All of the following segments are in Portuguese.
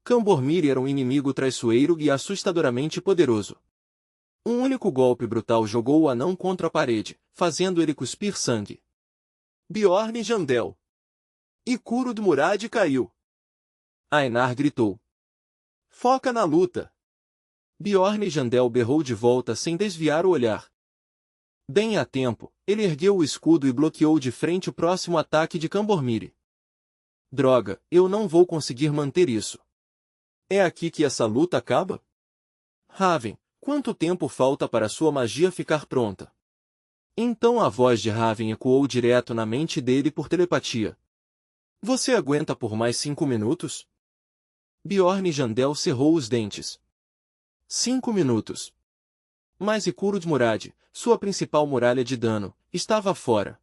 Cambormir era um inimigo traiçoeiro e assustadoramente poderoso. Um único golpe brutal jogou o anão contra a parede, fazendo ele cuspir sangue. Bjorn Jandel. E Kurud-Murad caiu. Einar gritou. Foca na luta. Bjorn Jandel berrou de volta sem desviar o olhar. Bem a tempo, ele ergueu o escudo e bloqueou de frente o próximo ataque de Cambormir. Droga, eu não vou conseguir manter isso. É aqui que essa luta acaba? Raven, quanto tempo falta para sua magia ficar pronta? Então a voz de Raven ecoou direto na mente dele por telepatia. Você aguenta por mais 5 minutos? Bjorn Jandel cerrou os dentes. 5 minutos. Mas Kurud-Murad, sua principal muralha de dano, estava fora.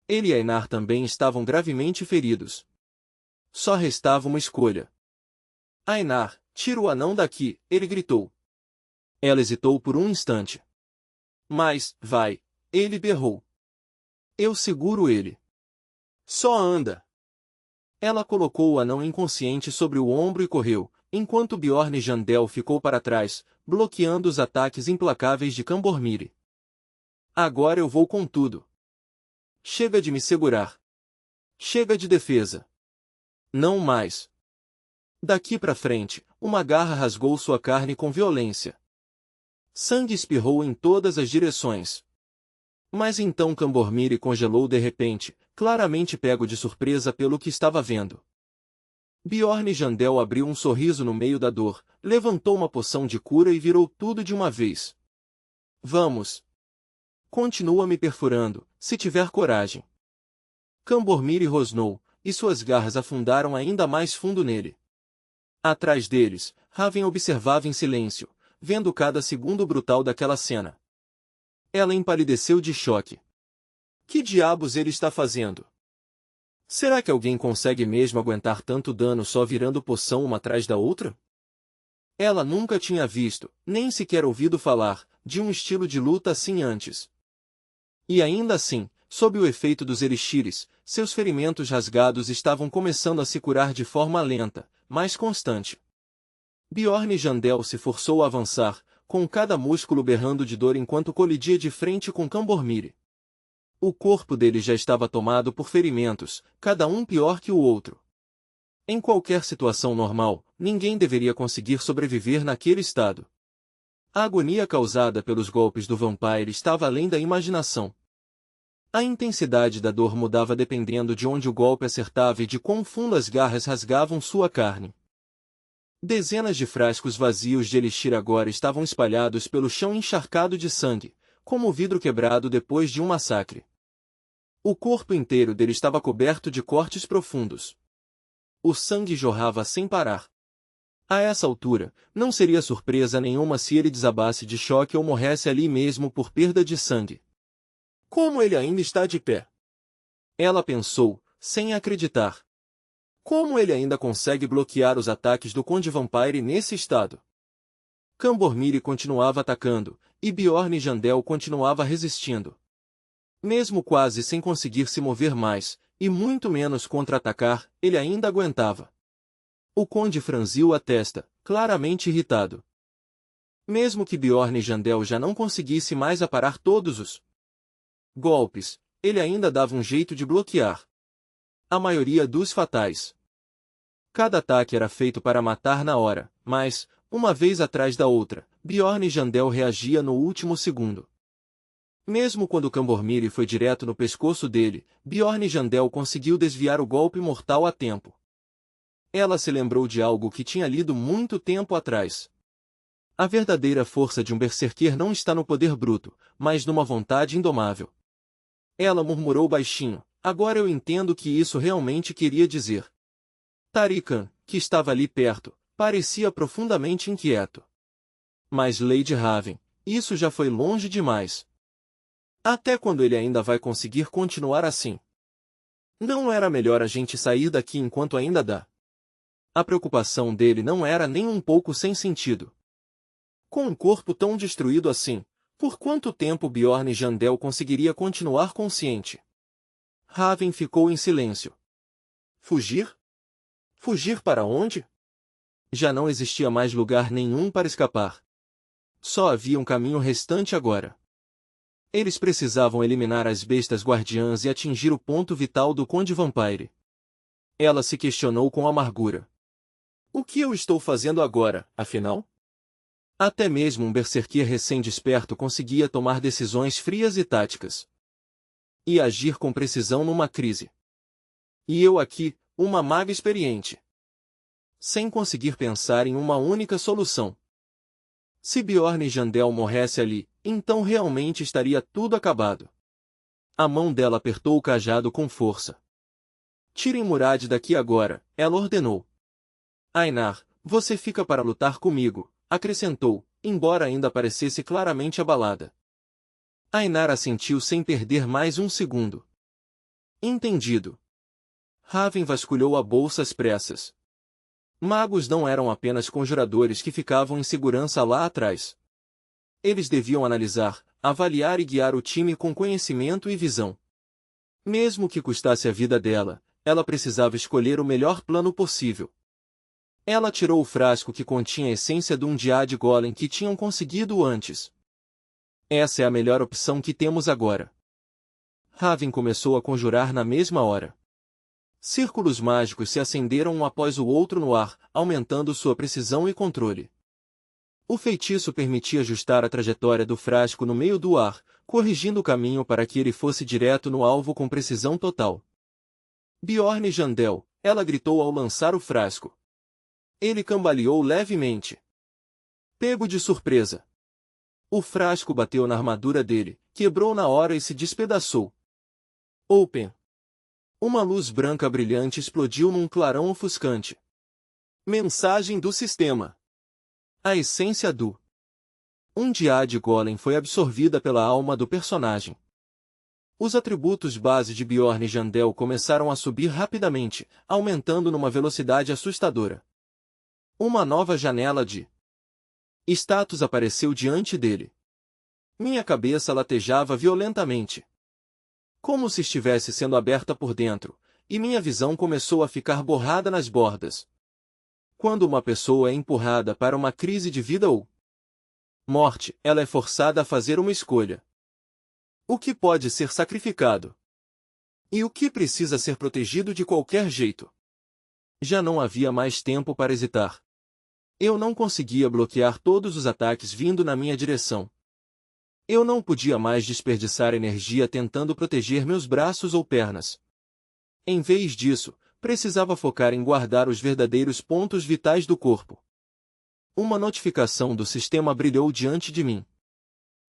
Ele e Einar também estavam gravemente feridos. Só restava uma escolha. Einar, tira o anão daqui, ele gritou. Ela hesitou por um instante. Mas, vai, ele berrou. Eu seguro ele. Só anda. Ela colocou o anão inconsciente sobre o ombro e correu, enquanto Bjorn Jandel ficou para trás, bloqueando os ataques implacáveis de Cambormir. Agora eu vou com tudo. Chega de me segurar. Chega de defesa. Não mais. Daqui para frente, uma garra rasgou sua carne com violência. Sangue espirrou em todas as direções. Mas então Cambormir congelou de repente, claramente pego de surpresa pelo que estava vendo. Bjorn Jandel abriu um sorriso no meio da dor, levantou uma poção de cura e virou tudo de uma vez. Vamos. Continua me perfurando, se tiver coragem. Cambormir rosnou, e suas garras afundaram ainda mais fundo nele. Atrás deles, Raven observava em silêncio, vendo cada segundo brutal daquela cena. Ela empalideceu de choque. Que diabos ele está fazendo? Será que alguém consegue mesmo aguentar tanto dano só virando poção uma atrás da outra? Ela nunca tinha visto, nem sequer ouvido falar, de um estilo de luta assim antes. E ainda assim, sob o efeito dos elixires, seus ferimentos rasgados estavam começando a se curar de forma lenta, mas constante. Bjorn Jandel se forçou a avançar, com cada músculo berrando de dor enquanto colidia de frente com Cambormir. O corpo dele já estava tomado por ferimentos, cada um pior que o outro. Em qualquer situação normal, ninguém deveria conseguir sobreviver naquele estado. A agonia causada pelos golpes do Vampire estava além da imaginação. A intensidade da dor mudava dependendo de onde o golpe acertava e de quão fundo as garras rasgavam sua carne. Dezenas de frascos vazios de elixir agora estavam espalhados pelo chão encharcado de sangue, como vidro quebrado depois de um massacre. O corpo inteiro dele estava coberto de cortes profundos. O sangue jorrava sem parar. A essa altura, não seria surpresa nenhuma se ele desabasse de choque ou morresse ali mesmo por perda de sangue. Como ele ainda está de pé? Ela pensou, sem acreditar. Como ele ainda consegue bloquear os ataques do Conde Vampire nesse estado? Cambormir continuava atacando, e Bjorn Jandel continuava resistindo. Mesmo quase sem conseguir se mover mais, e muito menos contra-atacar, ele ainda aguentava. O conde franziu a testa, claramente irritado. Mesmo que Bjorn Jandel já não conseguisse mais aparar todos os golpes, ele ainda dava um jeito de bloquear. A maioria dos fatais. Cada ataque era feito para matar na hora, mas, uma vez atrás da outra, Bjorn Jandel reagia no último segundo. Mesmo quando Cambormir foi direto no pescoço dele, Bjorn Jandel conseguiu desviar o golpe mortal a tempo. Ela se lembrou de algo que tinha lido muito tempo atrás. A verdadeira força de um berserker não está no poder bruto, mas numa vontade indomável. Ela murmurou baixinho, agora eu entendo o que isso realmente queria dizer. Tarikan, que estava ali perto, parecia profundamente inquieto. Mas Lady Raven, isso já foi longe demais. Até quando ele ainda vai conseguir continuar assim? Não era melhor a gente sair daqui enquanto ainda dá? A preocupação dele não era nem um pouco sem sentido. Com um corpo tão destruído assim, por quanto tempo Bjorn Jandel conseguiria continuar consciente? Raven ficou em silêncio. Fugir? Fugir para onde? Já não existia mais lugar nenhum para escapar. Só havia um caminho restante agora. Eles precisavam eliminar as bestas guardiãs e atingir o ponto vital do Conde Vampire. Ela se questionou com amargura. O que eu estou fazendo agora, afinal? Até mesmo um berserker recém-desperto conseguia tomar decisões frias e táticas. E agir com precisão numa crise. E eu aqui, uma maga experiente. Sem conseguir pensar em uma única solução. Se Bjorn Jandel morresse ali, então realmente estaria tudo acabado. A mão dela apertou o cajado com força. Tirem Murad daqui agora, ela ordenou. Ainar, você fica para lutar comigo, acrescentou, embora ainda parecesse claramente abalada. Ainar assentiu sem perder mais um segundo. Entendido. Raven vasculhou a bolsa às pressas. Magos não eram apenas conjuradores que ficavam em segurança lá atrás. Eles deviam analisar, avaliar e guiar o time com conhecimento e visão. Mesmo que custasse a vida dela, ela precisava escolher o melhor plano possível. Ela tirou o frasco que continha a essência de um Jade Golem que tinham conseguido antes. Essa é a melhor opção que temos agora. Raven começou a conjurar na mesma hora. Círculos mágicos se acenderam um após o outro no ar, aumentando sua precisão e controle. O feitiço permitia ajustar a trajetória do frasco no meio do ar, corrigindo o caminho para que ele fosse direto no alvo com precisão total. Bjorn Jandel, ela gritou ao lançar o frasco. Ele cambaleou levemente. Pego de surpresa. O frasco bateu na armadura dele, quebrou na hora e se despedaçou. Open. Uma luz branca brilhante explodiu num clarão ofuscante. Mensagem do sistema. A essência do Jade Golem foi absorvida pela alma do personagem. Os atributos base de Bjorn Jandel começaram a subir rapidamente, aumentando numa velocidade assustadora. Uma nova janela de status apareceu diante dele. Minha cabeça latejava violentamente. Como se estivesse sendo aberta por dentro, e minha visão começou a ficar borrada nas bordas. Quando uma pessoa é empurrada para uma crise de vida ou morte, ela é forçada a fazer uma escolha. O que pode ser sacrificado? E o que precisa ser protegido de qualquer jeito? Já não havia mais tempo para hesitar. Eu não conseguia bloquear todos os ataques vindo na minha direção. Eu não podia mais desperdiçar energia tentando proteger meus braços ou pernas. Em vez disso, precisava focar em guardar os verdadeiros pontos vitais do corpo. Uma notificação do sistema brilhou diante de mim.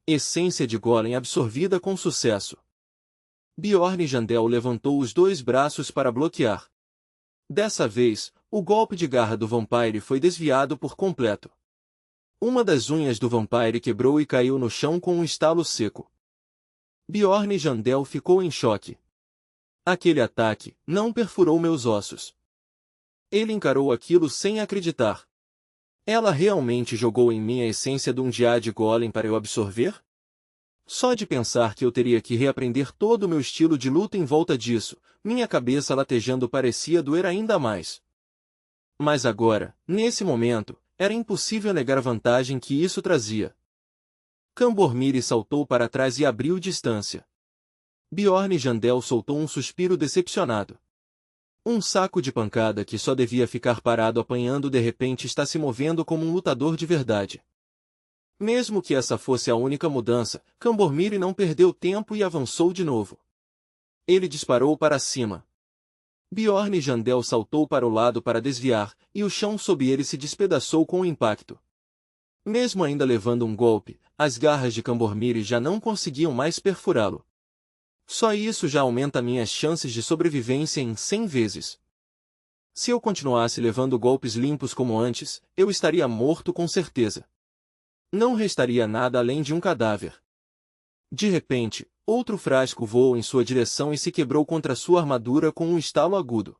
Essência de Golem absorvida com sucesso. Bjorn Jandel levantou os dois braços para bloquear. Dessa vez, o golpe de garra do Vampire foi desviado por completo. Uma das unhas do Vampire quebrou e caiu no chão com um estalo seco. Bjorn Jandel ficou em choque. Aquele ataque não perfurou meus ossos. Ele encarou aquilo sem acreditar. Ela realmente jogou em mim a essência de Jade Golem para eu absorver? Só de pensar que eu teria que reaprender todo o meu estilo de luta em volta disso, minha cabeça latejando parecia doer ainda mais. Mas agora, nesse momento, era impossível negar a vantagem que isso trazia. Cambormiri saltou para trás e abriu distância. Bjorn Jandel soltou um suspiro decepcionado. Um saco de pancada que só devia ficar parado apanhando de repente está se movendo como um lutador de verdade. Mesmo que essa fosse a única mudança, Cambormiri não perdeu tempo e avançou de novo. Ele disparou para cima. Bjorn Jandel saltou para o lado para desviar, e o chão sob ele se despedaçou com o impacto. Mesmo ainda levando um golpe, as garras de Cambormiri já não conseguiam mais perfurá-lo. Só isso já aumenta minhas chances de sobrevivência em 100 vezes. Se eu continuasse levando golpes limpos como antes, eu estaria morto com certeza. Não restaria nada além de um cadáver. De repente, outro frasco voou em sua direção e se quebrou contra sua armadura com um estalo agudo.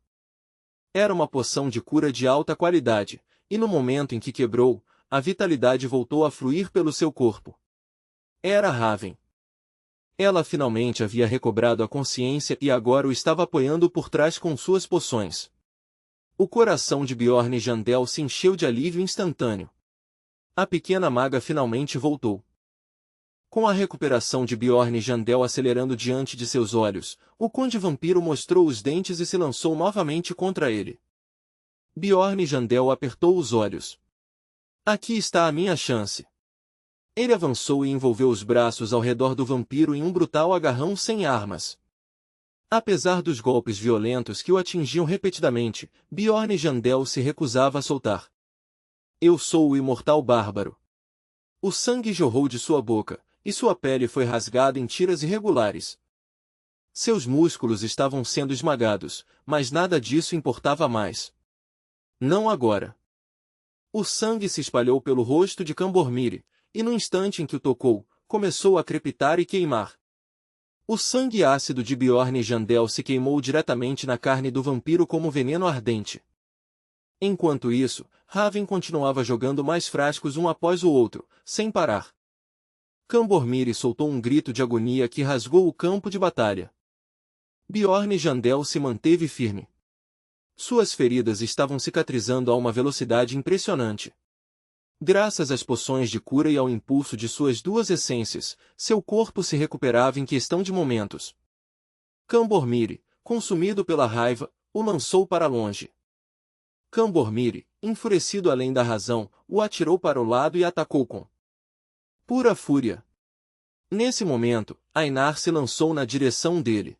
Era uma poção de cura de alta qualidade, e no momento em que quebrou, a vitalidade voltou a fluir pelo seu corpo. Era Raven. Ela finalmente havia recobrado a consciência e agora o estava apoiando por trás com suas poções. O coração de Bjorn Jandel se encheu de alívio instantâneo. A pequena maga finalmente voltou. Com a recuperação de Bjorn Jandel acelerando diante de seus olhos, o Conde Vampiro mostrou os dentes e se lançou novamente contra ele. Bjorn Jandel apertou os olhos. Aqui está a minha chance. Ele avançou e envolveu os braços ao redor do vampiro em um brutal agarrão sem armas. Apesar dos golpes violentos que o atingiam repetidamente, Bjorn Jandel se recusava a soltar. Eu sou o imortal bárbaro. O sangue jorrou de sua boca, e sua pele foi rasgada em tiras irregulares. Seus músculos estavam sendo esmagados, mas nada disso importava mais. Não agora. O sangue se espalhou pelo rosto de Cambormire, e no instante em que o tocou, começou a crepitar e queimar. O sangue ácido de Bjorn Jandel se queimou diretamente na carne do vampiro como veneno ardente. Enquanto isso, Raven continuava jogando mais frascos um após o outro, sem parar. Cambormire soltou um grito de agonia que rasgou o campo de batalha. Bjorn Jandel se manteve firme. Suas feridas estavam cicatrizando a uma velocidade impressionante. Graças às poções de cura e ao impulso de suas duas essências, seu corpo se recuperava em questão de momentos. Cambormire, consumido pela raiva, o lançou para longe. Cambormire, enfurecido além da razão, o atirou para o lado e atacou com pura fúria. Nesse momento, Ainar se lançou na direção dele.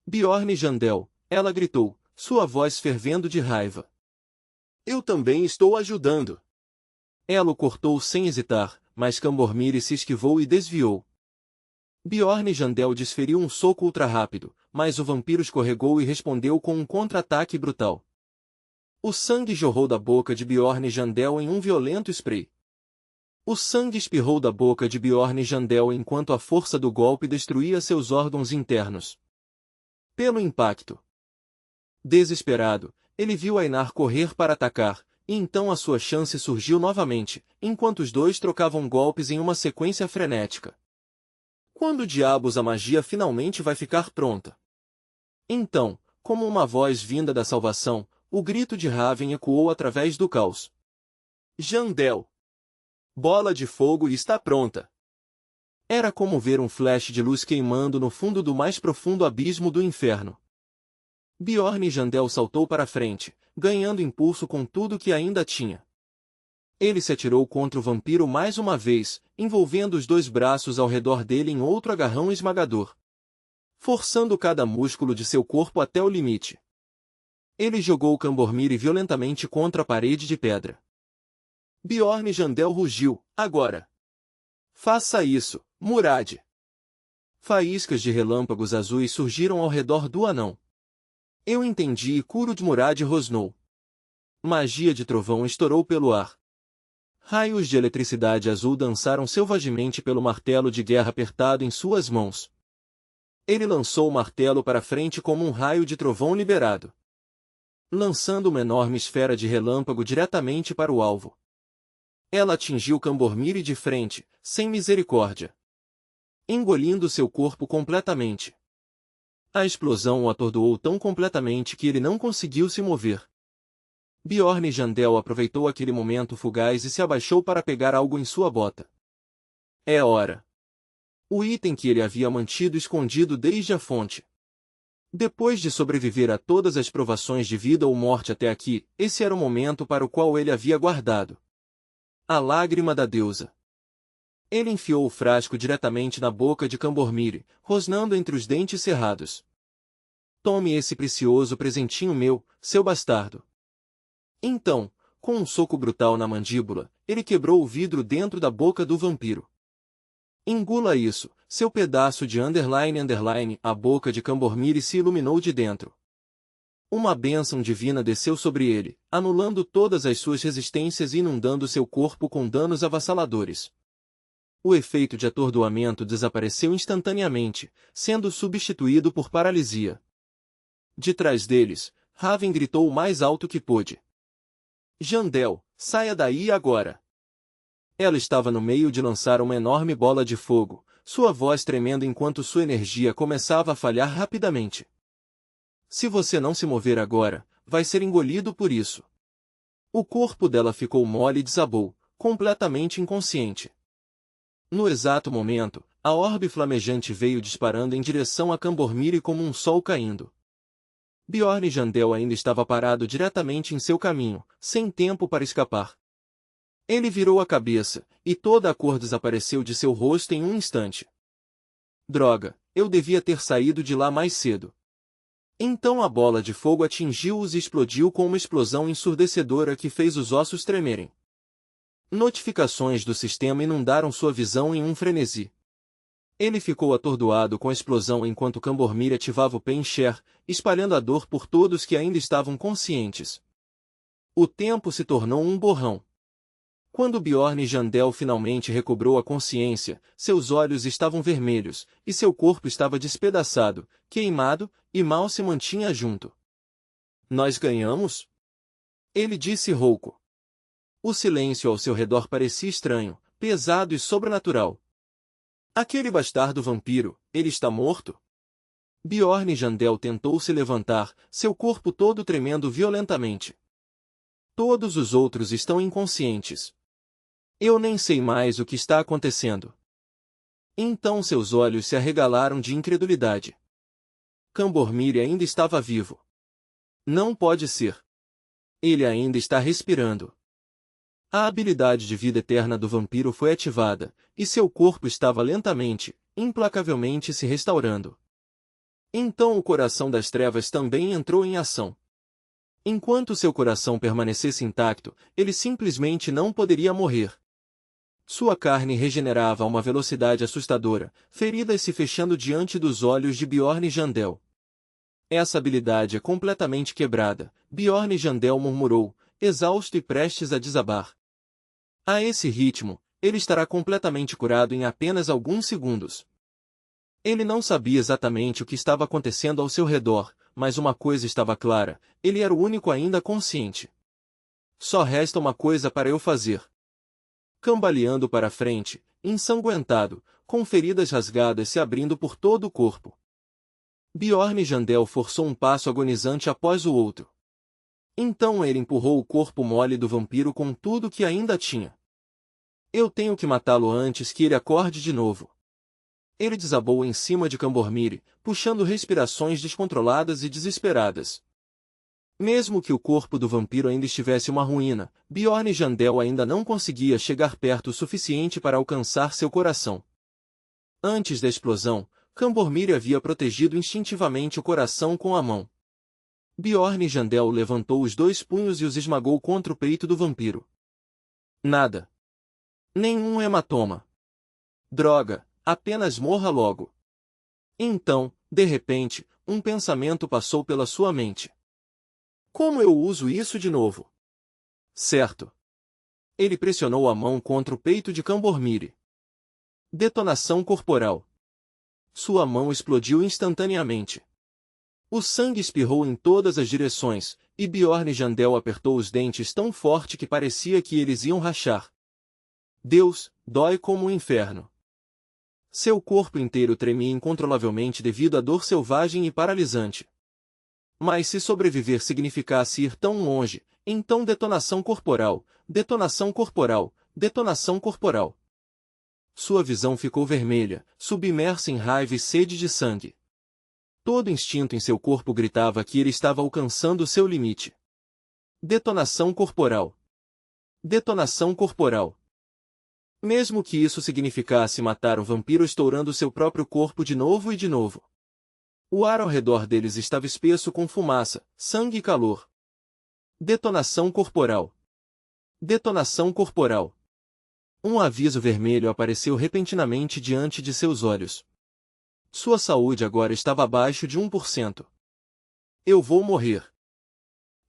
Bjorn Jandel, ela gritou, sua voz fervendo de raiva. Eu também estou ajudando. Ela o cortou sem hesitar, mas Cambormire se esquivou e desviou. Bjorn Jandel desferiu um soco ultra-rápido, mas o vampiro escorregou e respondeu com um contra-ataque brutal. O sangue jorrou da boca de Bjorn Jandel em um violento spray. O sangue espirrou da boca de Bjorn Jandel enquanto a força do golpe destruía seus órgãos internos. Pelo impacto. Desesperado, ele viu Ainar correr para atacar, e então a sua chance surgiu novamente, enquanto os dois trocavam golpes em uma sequência frenética. Quando diabos a magia finalmente vai ficar pronta? Então, como uma voz vinda da salvação, o grito de Raven ecoou através do caos. Jandel! Bola de fogo está pronta! Era como ver um flash de luz queimando no fundo do mais profundo abismo do inferno. Bjorn Jandel saltou para frente, ganhando impulso com tudo que ainda tinha. Ele se atirou contra o vampiro mais uma vez, envolvendo os dois braços ao redor dele em outro agarrão esmagador, forçando cada músculo de seu corpo até o limite. Ele jogou Cambormire violentamente contra a parede de pedra. Bjorn Jandel rugiu, agora! Faça isso, Murad! Faíscas de relâmpagos azuis surgiram ao redor do anão. Eu entendi e Kuro de Murad rosnou. Magia de trovão estourou pelo ar. Raios de eletricidade azul dançaram selvagemente pelo martelo de guerra apertado em suas mãos. Ele lançou o martelo para frente como um raio de trovão liberado, lançando uma enorme esfera de relâmpago diretamente para o alvo. Ela atingiu Cambormire de frente, sem misericórdia, engolindo seu corpo completamente. A explosão o atordoou tão completamente que ele não conseguiu se mover. Bjorn Jandel aproveitou aquele momento fugaz e se abaixou para pegar algo em sua bota. É hora. O item que ele havia mantido escondido desde a fonte. Depois de sobreviver a todas as provações de vida ou morte até aqui, esse era o momento para o qual ele havia guardado. A lágrima da deusa. Ele enfiou o frasco diretamente na boca de Cambormire, rosnando entre os dentes cerrados. Tome esse precioso presentinho meu, seu bastardo. Então, com um soco brutal na mandíbula, ele quebrou o vidro dentro da boca do vampiro. Engula isso, seu pedaço de __. A boca de Cambormire se iluminou de dentro. Uma bênção divina desceu sobre ele, anulando todas as suas resistências e inundando seu corpo com danos avassaladores. O efeito de atordoamento desapareceu instantaneamente, sendo substituído por paralisia. De trás deles, Raven gritou o mais alto que pôde. Jandel, saia daí agora! Ela estava no meio de lançar uma enorme bola de fogo, sua voz tremendo enquanto sua energia começava a falhar rapidamente. Se você não se mover agora, vai ser engolido por isso. O corpo dela ficou mole e desabou, completamente inconsciente. No exato momento, a orbe flamejante veio disparando em direção a Cambormiri como um sol caindo. Bjorn Jandel ainda estava parado diretamente em seu caminho, sem tempo para escapar. Ele virou a cabeça, e toda a cor desapareceu de seu rosto em um instante. Droga, eu devia ter saído de lá mais cedo. Então a bola de fogo atingiu-os e explodiu com uma explosão ensurdecedora que fez os ossos tremerem. Notificações do sistema inundaram sua visão em um frenesi. Ele ficou atordoado com a explosão enquanto Cambormiri ativava o Pencher, espalhando a dor por todos que ainda estavam conscientes. O tempo se tornou um borrão. Quando Bjorn Jandel finalmente recobrou a consciência, seus olhos estavam vermelhos, e seu corpo estava despedaçado, queimado, e mal se mantinha junto. Nós ganhamos? Ele disse rouco. O silêncio ao seu redor parecia estranho, pesado e sobrenatural. Aquele bastardo vampiro, ele está morto? Bjorn Jandel tentou se levantar, seu corpo todo tremendo violentamente. Todos os outros estão inconscientes. Eu nem sei mais o que está acontecendo. Então seus olhos se arregalaram de incredulidade. Cambormiri ainda estava vivo. Não pode ser. Ele ainda está respirando. A habilidade de vida eterna do vampiro foi ativada, e seu corpo estava lentamente, implacavelmente se restaurando. Então o coração das trevas também entrou em ação. Enquanto seu coração permanecesse intacto, ele simplesmente não poderia morrer. Sua carne regenerava a uma velocidade assustadora, feridas se fechando diante dos olhos de Bjorn Jandel. Essa habilidade é completamente quebrada, Bjorn Jandel murmurou, exausto e prestes a desabar. A esse ritmo, ele estará completamente curado em apenas alguns segundos. Ele não sabia exatamente o que estava acontecendo ao seu redor, mas uma coisa estava clara, ele era o único ainda consciente. Só resta uma coisa para eu fazer. Cambaleando para a frente, ensanguentado, com feridas rasgadas se abrindo por todo o corpo. Bjorn Jandel forçou um passo agonizante após o outro. Então ele empurrou o corpo mole do vampiro com tudo que ainda tinha. Eu tenho que matá-lo antes que ele acorde de novo. Ele desabou em cima de Cambormiri, puxando respirações descontroladas e desesperadas. Mesmo que o corpo do vampiro ainda estivesse uma ruína, Bjorn Jandel ainda não conseguia chegar perto o suficiente para alcançar seu coração. Antes da explosão, Cambormiri havia protegido instintivamente o coração com a mão. Bjorn Jandel levantou os dois punhos e os esmagou contra o peito do vampiro. Nada. Nenhum hematoma. Droga, apenas morra logo. Então, de repente, um pensamento passou pela sua mente. Como eu uso isso de novo? Certo. Ele pressionou a mão contra o peito de Cambormiri. Detonação corporal. Sua mão explodiu instantaneamente. O sangue espirrou em todas as direções, e Bjorn Jandel apertou os dentes tão forte que parecia que eles iam rachar. Deus, dói como o inferno. Seu corpo inteiro tremia incontrolavelmente devido à dor selvagem e paralisante. Mas se sobreviver significasse ir tão longe, então detonação corporal, detonação corporal, detonação corporal. Sua visão ficou vermelha, submersa em raiva e sede de sangue. Todo instinto em seu corpo gritava que ele estava alcançando seu limite. Detonação corporal. Detonação corporal. Mesmo que isso significasse matar o vampiro estourando seu próprio corpo de novo e de novo. O ar ao redor deles estava espesso com fumaça, sangue e calor. Detonação corporal. Detonação corporal. Um aviso vermelho apareceu repentinamente diante de seus olhos. Sua saúde agora estava abaixo de 1%. Eu vou morrer.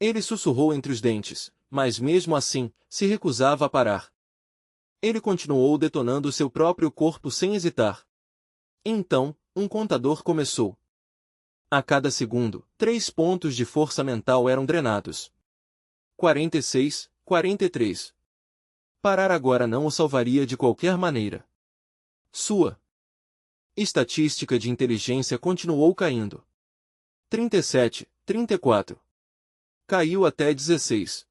Ele sussurrou entre os dentes, mas mesmo assim, se recusava a parar. Ele continuou detonando seu próprio corpo sem hesitar. Então, um contador começou. A cada segundo, 3 pontos de força mental eram drenados. 46, 43. Parar agora não o salvaria de qualquer maneira. Sua estatística de inteligência continuou caindo. 37, 34. caiu até 16.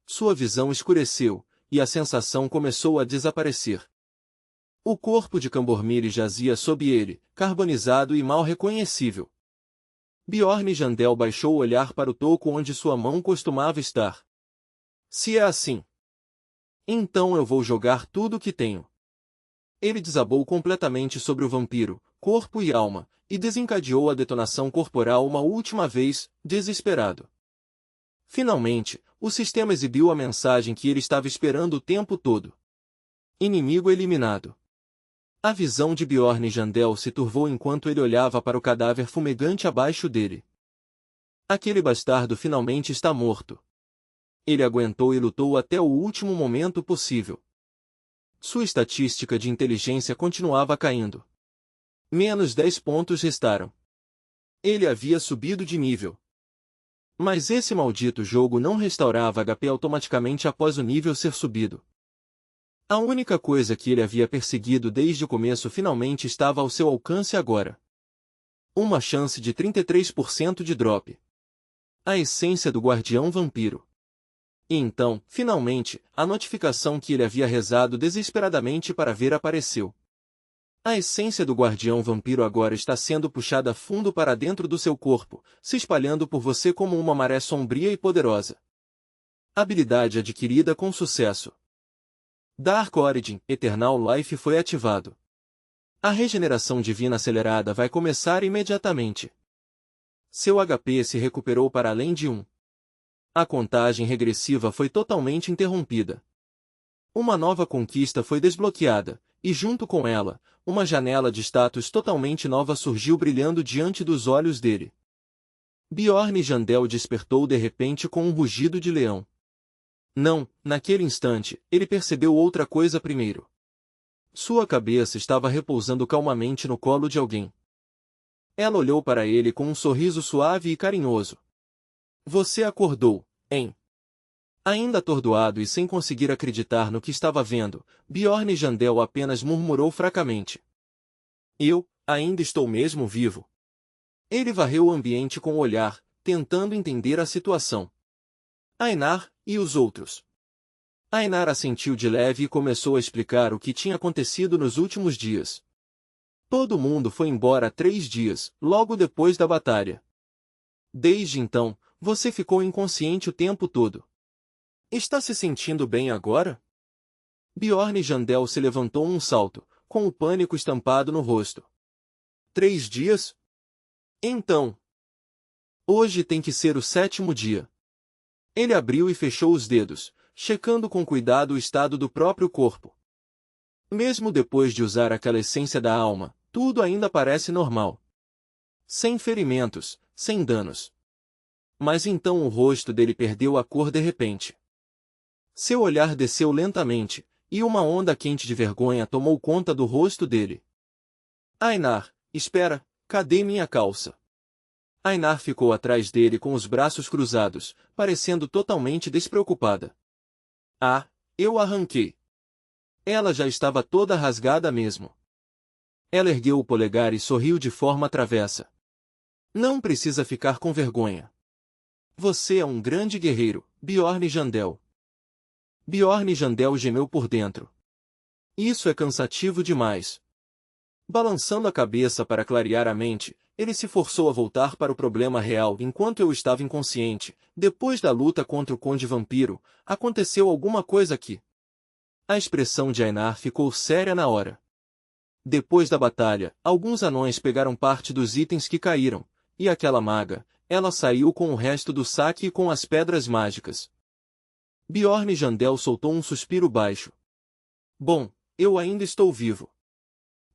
Sua visão escureceu, e a sensação começou a desaparecer. O corpo de Cambormiri jazia sob ele, carbonizado e mal reconhecível. Bjorn Jandel baixou o olhar para o toco onde sua mão costumava estar. Se é assim, então eu vou jogar tudo o que tenho. Ele desabou completamente sobre o vampiro, corpo e alma, e desencadeou a detonação corporal uma última vez, desesperado. Finalmente, o sistema exibiu a mensagem que ele estava esperando o tempo todo. Inimigo eliminado. A visão de Bjorn Jandel se turvou enquanto ele olhava para o cadáver fumegante abaixo dele. Aquele bastardo finalmente está morto. Ele aguentou e lutou até o último momento possível. Sua estatística de inteligência continuava caindo. Menos 10 pontos restaram. Ele havia subido de nível. Mas esse maldito jogo não restaurava HP automaticamente após o nível ser subido. A única coisa que ele havia perseguido desde o começo finalmente estava ao seu alcance agora. Uma chance de 33% de drop. A essência do guardião vampiro. E então, finalmente, a notificação que ele havia rezado desesperadamente para ver apareceu. A essência do guardião vampiro agora está sendo puxada fundo para dentro do seu corpo, se espalhando por você como uma maré sombria e poderosa. Habilidade adquirida com sucesso. Dark Origin, Eternal Life foi ativado. A regeneração divina acelerada vai começar imediatamente. Seu HP se recuperou para além de 1. A contagem regressiva foi totalmente interrompida. Uma nova conquista foi desbloqueada, e junto com ela, uma janela de status totalmente nova surgiu brilhando diante dos olhos dele. Bjorn Jandel despertou de repente com um rugido de leão. Não, naquele instante, ele percebeu outra coisa primeiro. Sua cabeça estava repousando calmamente no colo de alguém. Ela olhou para ele com um sorriso suave e carinhoso. Você acordou, hein? Ainda atordoado e sem conseguir acreditar no que estava vendo, Bjorn Jandel apenas murmurou fracamente. Eu, ainda estou mesmo vivo. Ele varreu o ambiente com o olhar, tentando entender a situação. Einar, e os outros? Einar assentiu de leve e começou a explicar o que tinha acontecido nos últimos dias. Todo mundo foi embora há 3 dias, logo depois da batalha. Desde então, você ficou inconsciente o tempo todo. Está se sentindo bem agora? Bjorn Jandel se levantou um salto, com o pânico estampado no rosto. 3 dias? Então. Hoje tem que ser o 7º dia. Ele abriu e fechou os dedos, checando com cuidado o estado do próprio corpo. Mesmo depois de usar aquela essência da alma, tudo ainda parece normal. Sem ferimentos, sem danos. Mas então o rosto dele perdeu a cor de repente. Seu olhar desceu lentamente, e uma onda quente de vergonha tomou conta do rosto dele. Einar, espera, cadê minha calça? Einar ficou atrás dele com os braços cruzados, parecendo totalmente despreocupada. Ah, eu arranquei. Ela já estava toda rasgada mesmo. Ela ergueu o polegar e sorriu de forma travessa. Não precisa ficar com vergonha. Você é um grande guerreiro, Bjorn Jandel. Bjorn Jandel gemeu por dentro. Isso é cansativo demais. Balançando a cabeça para clarear a mente, ele se forçou a voltar para o problema real. Enquanto eu estava inconsciente, depois da luta contra o Conde Vampiro, aconteceu alguma coisa aqui. A expressão de Einar ficou séria na hora. Depois da batalha, alguns anões pegaram parte dos itens que caíram, e aquela maga, ela saiu com o resto do saque e com as pedras mágicas. Bjorn Jandel soltou um suspiro baixo. Bom, eu ainda estou vivo.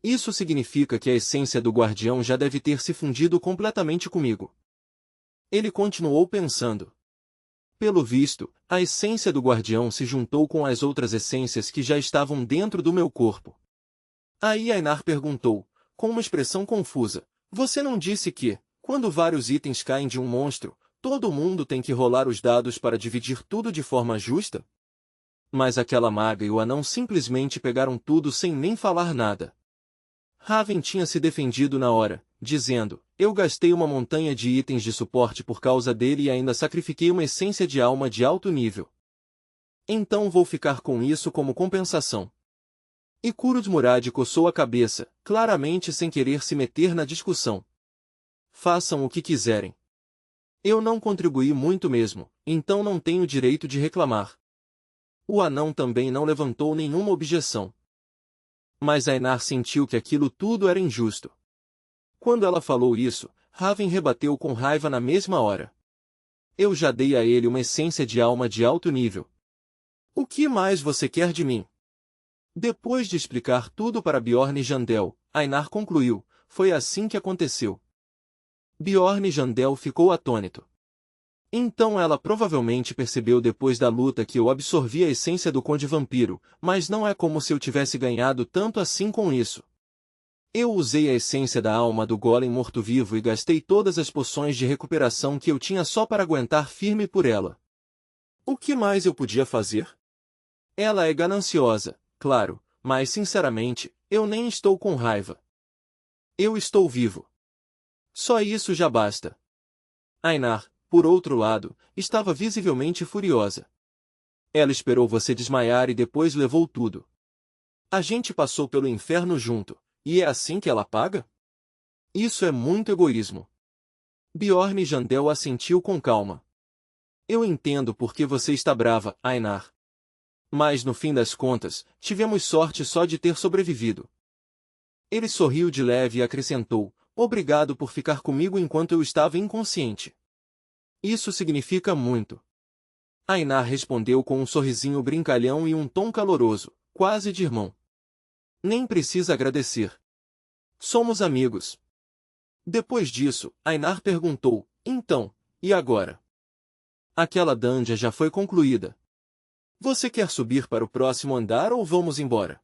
Isso significa que a essência do guardião já deve ter se fundido completamente comigo. Ele continuou pensando. Pelo visto, a essência do guardião se juntou com as outras essências que já estavam dentro do meu corpo. Aí Einar perguntou, com uma expressão confusa, você não disse que, quando vários itens caem de um monstro, todo mundo tem que rolar os dados para dividir tudo de forma justa? Mas aquela maga e o anão simplesmente pegaram tudo sem nem falar nada. Raven tinha se defendido na hora, dizendo: eu gastei uma montanha de itens de suporte por causa dele e ainda sacrifiquei uma essência de alma de alto nível. Então vou ficar com isso como compensação. E Kurud-Murad coçou a cabeça, claramente sem querer se meter na discussão. Façam o que quiserem. Eu não contribuí muito mesmo, então não tenho direito de reclamar. O anão também não levantou nenhuma objeção. Mas Ainar sentiu que aquilo tudo era injusto. Quando ela falou isso, Raven rebateu com raiva na mesma hora. Eu já dei a ele uma essência de alma de alto nível. O que mais você quer de mim? Depois de explicar tudo para Bjorn e Jandel, Ainar concluiu: foi assim que aconteceu. Bjorn e Jandel ficou atônito. Então ela provavelmente percebeu depois da luta que eu absorvi a essência do Conde Vampiro, mas não é como se eu tivesse ganhado tanto assim com isso. Eu usei a essência da alma do golem morto-vivo e gastei todas as poções de recuperação que eu tinha só para aguentar firme por ela. O que mais eu podia fazer? Ela é gananciosa, claro, mas sinceramente, eu nem estou com raiva. Eu estou vivo. Só isso já basta. Ainar, por outro lado, estava visivelmente furiosa. Ela esperou você desmaiar e depois levou tudo. A gente passou pelo inferno junto, e é assim que ela paga? Isso é muito egoísmo. Bjorn Jandel assentiu com calma. Eu entendo por que você está brava, Ainar. Mas no fim das contas, tivemos sorte só de ter sobrevivido. Ele sorriu de leve e acrescentou: obrigado por ficar comigo enquanto eu estava inconsciente. Isso significa muito. Ainar respondeu com um sorrisinho brincalhão e um tom caloroso, quase de irmão. Nem precisa agradecer. Somos amigos. Depois disso, Ainar perguntou: então, e agora? Aquela dungeon já foi concluída. Você quer subir para o próximo andar ou vamos embora?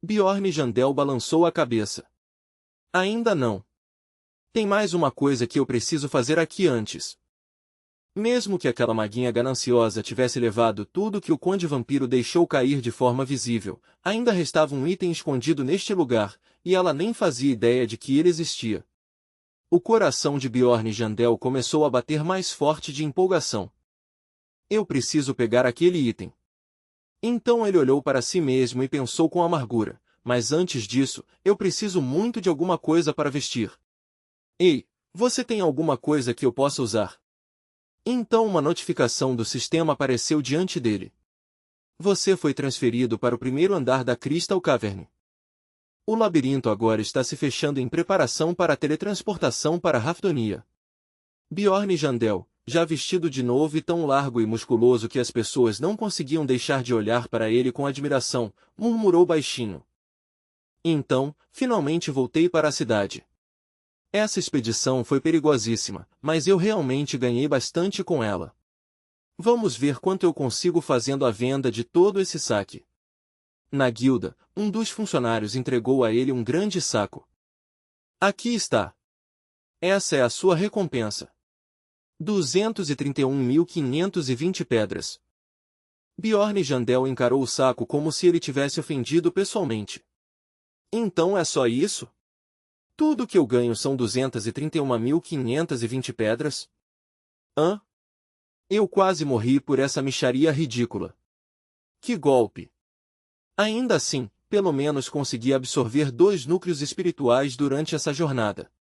Bjorn Jandel balançou a cabeça. Ainda não. Tem mais uma coisa que eu preciso fazer aqui antes. Mesmo que aquela maguinha gananciosa tivesse levado tudo que o Conde Vampiro deixou cair de forma visível, ainda restava um item escondido neste lugar, e ela nem fazia ideia de que ele existia. O coração de Bjorn Jandel começou a bater mais forte de empolgação. Eu preciso pegar aquele item. Então ele olhou para si mesmo e pensou com amargura, mas antes disso, eu preciso muito de alguma coisa para vestir. Ei, você tem alguma coisa que eu possa usar? Então uma notificação do sistema apareceu diante dele. Você foi transferido para o primeiro andar da Crystal Cavern. O labirinto agora está se fechando em preparação para a teletransportação para Rafdonia. Bjorn Jandel, já vestido de novo e tão largo e musculoso que as pessoas não conseguiam deixar de olhar para ele com admiração, murmurou baixinho. Então, finalmente voltei para a cidade. Essa expedição foi perigosíssima, mas eu realmente ganhei bastante com ela. Vamos ver quanto eu consigo fazendo a venda de todo esse saque. Na guilda, um dos funcionários entregou a ele um grande saco. Aqui está. Essa é a sua recompensa. 231.520 pedras. Bjorn Jandel encarou o saco como se ele tivesse ofendido pessoalmente. Então é só isso? Tudo que eu ganho são 231.520 pedras? Hã? Eu quase morri por essa mixaria ridícula. Que golpe! Ainda assim, pelo menos consegui absorver 2 núcleos espirituais durante essa jornada.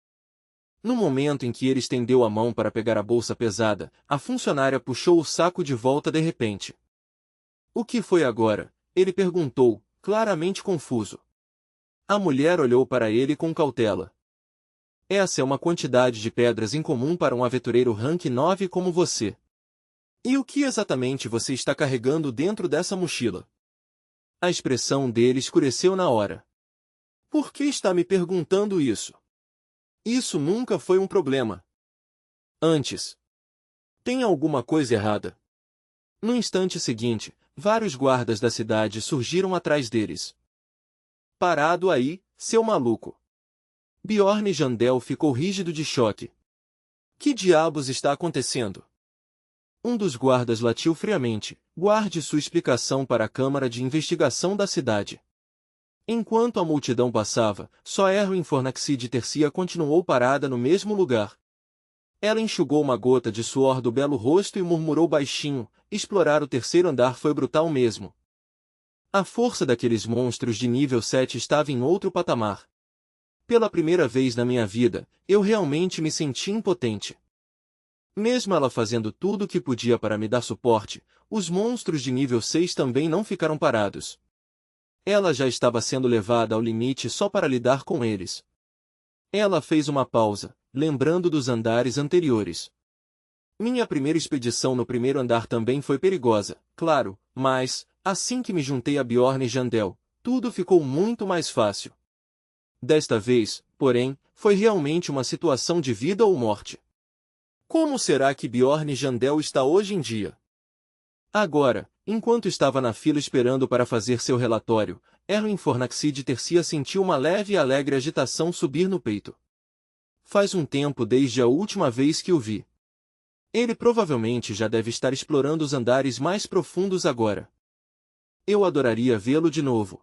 No momento em que ele estendeu a mão para pegar a bolsa pesada, a funcionária puxou o saco de volta de repente. O que foi agora? Ele perguntou, claramente confuso. A mulher olhou para ele com cautela. Essa é uma quantidade de pedras incomum para um aventureiro rank 9 como você. E o que exatamente você está carregando dentro dessa mochila? A expressão dele escureceu na hora. Por que está me perguntando isso? Isso nunca foi um problema. Antes. Tem alguma coisa errada? No instante seguinte, vários guardas da cidade surgiram atrás deles. Parado aí, seu maluco. Bjorn Jandel ficou rígido de choque. Que diabos está acontecendo? Um dos guardas latiu friamente. Guarde sua explicação para a Câmara de Investigação da cidade. Enquanto a multidão passava, só Erwin Fornaxide Tercia continuou parada no mesmo lugar. Ela enxugou uma gota de suor do belo rosto e murmurou baixinho: explorar o terceiro andar foi brutal mesmo. A força daqueles monstros de nível 7 estava em outro patamar. Pela primeira vez na minha vida, eu realmente me senti impotente. Mesmo ela fazendo tudo o que podia para me dar suporte, os monstros de nível 6 também não ficaram parados. Ela já estava sendo levada ao limite só para lidar com eles. Ela fez uma pausa, lembrando dos andares anteriores. Minha primeira expedição no primeiro andar também foi perigosa, claro, mas, assim que me juntei a Bjorn e Jandel, tudo ficou muito mais fácil. Desta vez, porém, foi realmente uma situação de vida ou morte. Como será que Bjorn e Jandel está hoje em dia? Agora, enquanto estava na fila esperando para fazer seu relatório, Erwin Fornaxide Tercia sentiu uma leve e alegre agitação subir no peito. Faz um tempo desde a última vez que o vi. Ele provavelmente já deve estar explorando os andares mais profundos agora. Eu adoraria vê-lo de novo.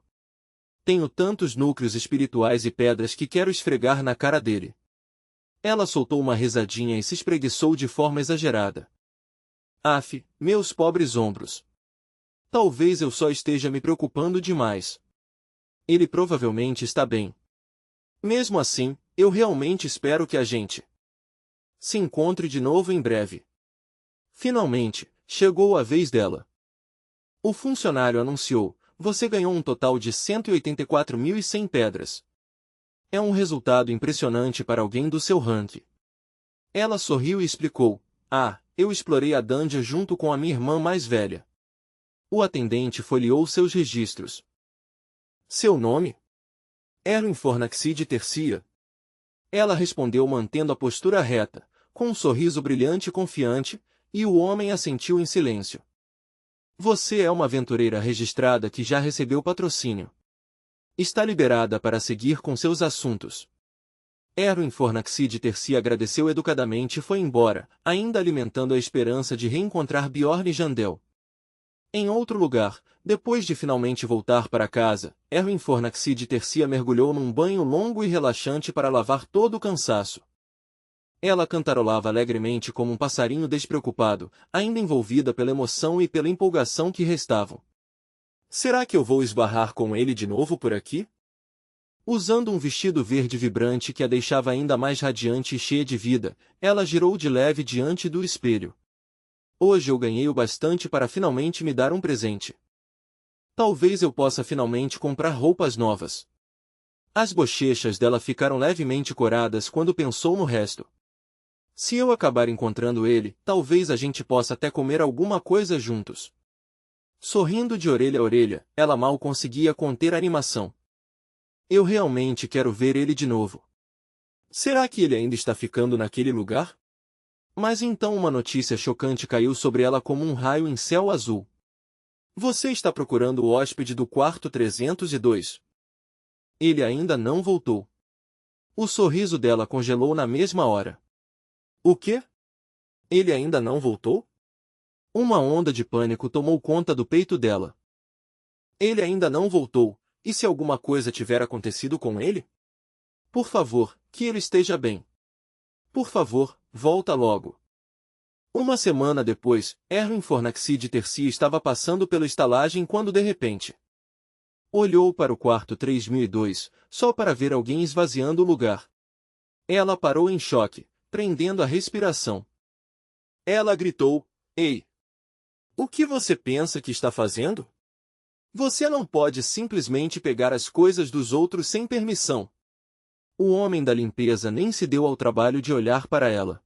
Tenho tantos núcleos espirituais e pedras que quero esfregar na cara dele. Ela soltou uma risadinha e se espreguiçou de forma exagerada. Aff, meus pobres ombros. Talvez eu só esteja me preocupando demais. Ele provavelmente está bem. Mesmo assim, eu realmente espero que a gente se encontre de novo em breve. Finalmente, chegou a vez dela. O funcionário anunciou: você ganhou um total de 184.100 pedras. É um resultado impressionante para alguém do seu rank. Ela sorriu e explicou: eu explorei a dungeon junto com a minha irmã mais velha. O atendente folheou seus registros. Seu nome? Erwin Fornaxide Tercia. Ela respondeu mantendo a postura reta, com um sorriso brilhante e confiante, e o homem assentiu em silêncio. Você é uma aventureira registrada que já recebeu patrocínio. Está liberada para seguir com seus assuntos. Erwin Fornaxide Tercia agradeceu educadamente e foi embora, ainda alimentando a esperança de reencontrar Bjorn e Jandel. Em outro lugar, depois de finalmente voltar para casa, Erwin Fornaxide Tercia mergulhou num banho longo e relaxante para lavar todo o cansaço. Ela cantarolava alegremente como um passarinho despreocupado, ainda envolvida pela emoção e pela empolgação que restavam. Será que eu vou esbarrar com ele de novo por aqui? Usando um vestido verde vibrante que a deixava ainda mais radiante e cheia de vida, ela girou de leve diante do espelho. Hoje eu ganhei o bastante para finalmente me dar um presente. Talvez eu possa finalmente comprar roupas novas. As bochechas dela ficaram levemente coradas quando pensou no resto. Se eu acabar encontrando ele, talvez a gente possa até comer alguma coisa juntos. Sorrindo de orelha a orelha, ela mal conseguia conter a animação. Eu realmente quero ver ele de novo. Será que ele ainda está ficando naquele lugar? Mas então uma notícia chocante caiu sobre ela como um raio em céu azul. Você está procurando o hóspede do quarto 302. Ele ainda não voltou. O sorriso dela congelou na mesma hora. O quê? Ele ainda não voltou? Uma onda de pânico tomou conta do peito dela. Ele ainda não voltou, e se alguma coisa tiver acontecido com ele? Por favor, que ele esteja bem. Por favor, volta logo. Uma semana depois, Erwin Fornaxide Tercia estava passando pela estalagem quando de repente olhou para o quarto 3002, só para ver alguém esvaziando o lugar. Ela parou em choque, prendendo a respiração. Ela gritou: Ei! O que você pensa que está fazendo? Você não pode simplesmente pegar as coisas dos outros sem permissão. O homem da limpeza nem se deu ao trabalho de olhar para ela.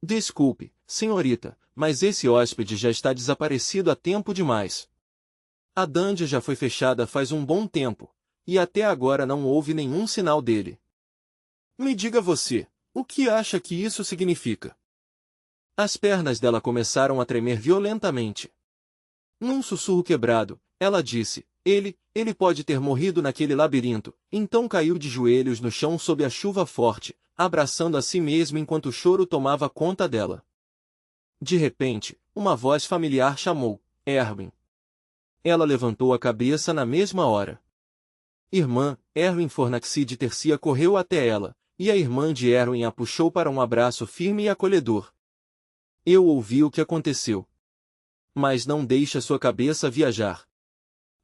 Desculpe, senhorita, mas esse hóspede já está desaparecido há tempo demais. A dungeon já foi fechada faz um bom tempo, e até agora não houve nenhum sinal dele. Me diga você, o que acha que isso significa? As pernas dela começaram a tremer violentamente. Num sussurro quebrado, ela disse: ele pode ter morrido naquele labirinto. Então caiu de joelhos no chão sob a chuva forte, abraçando a si mesma enquanto o choro tomava conta dela. De repente, uma voz familiar chamou: Erwin. Ela levantou a cabeça na mesma hora. Irmã, Erwin Fornaxide Tercia correu até ela, e a irmã de Erwin a puxou para um abraço firme e acolhedor. Eu ouvi o que aconteceu. Mas não deixe sua cabeça viajar.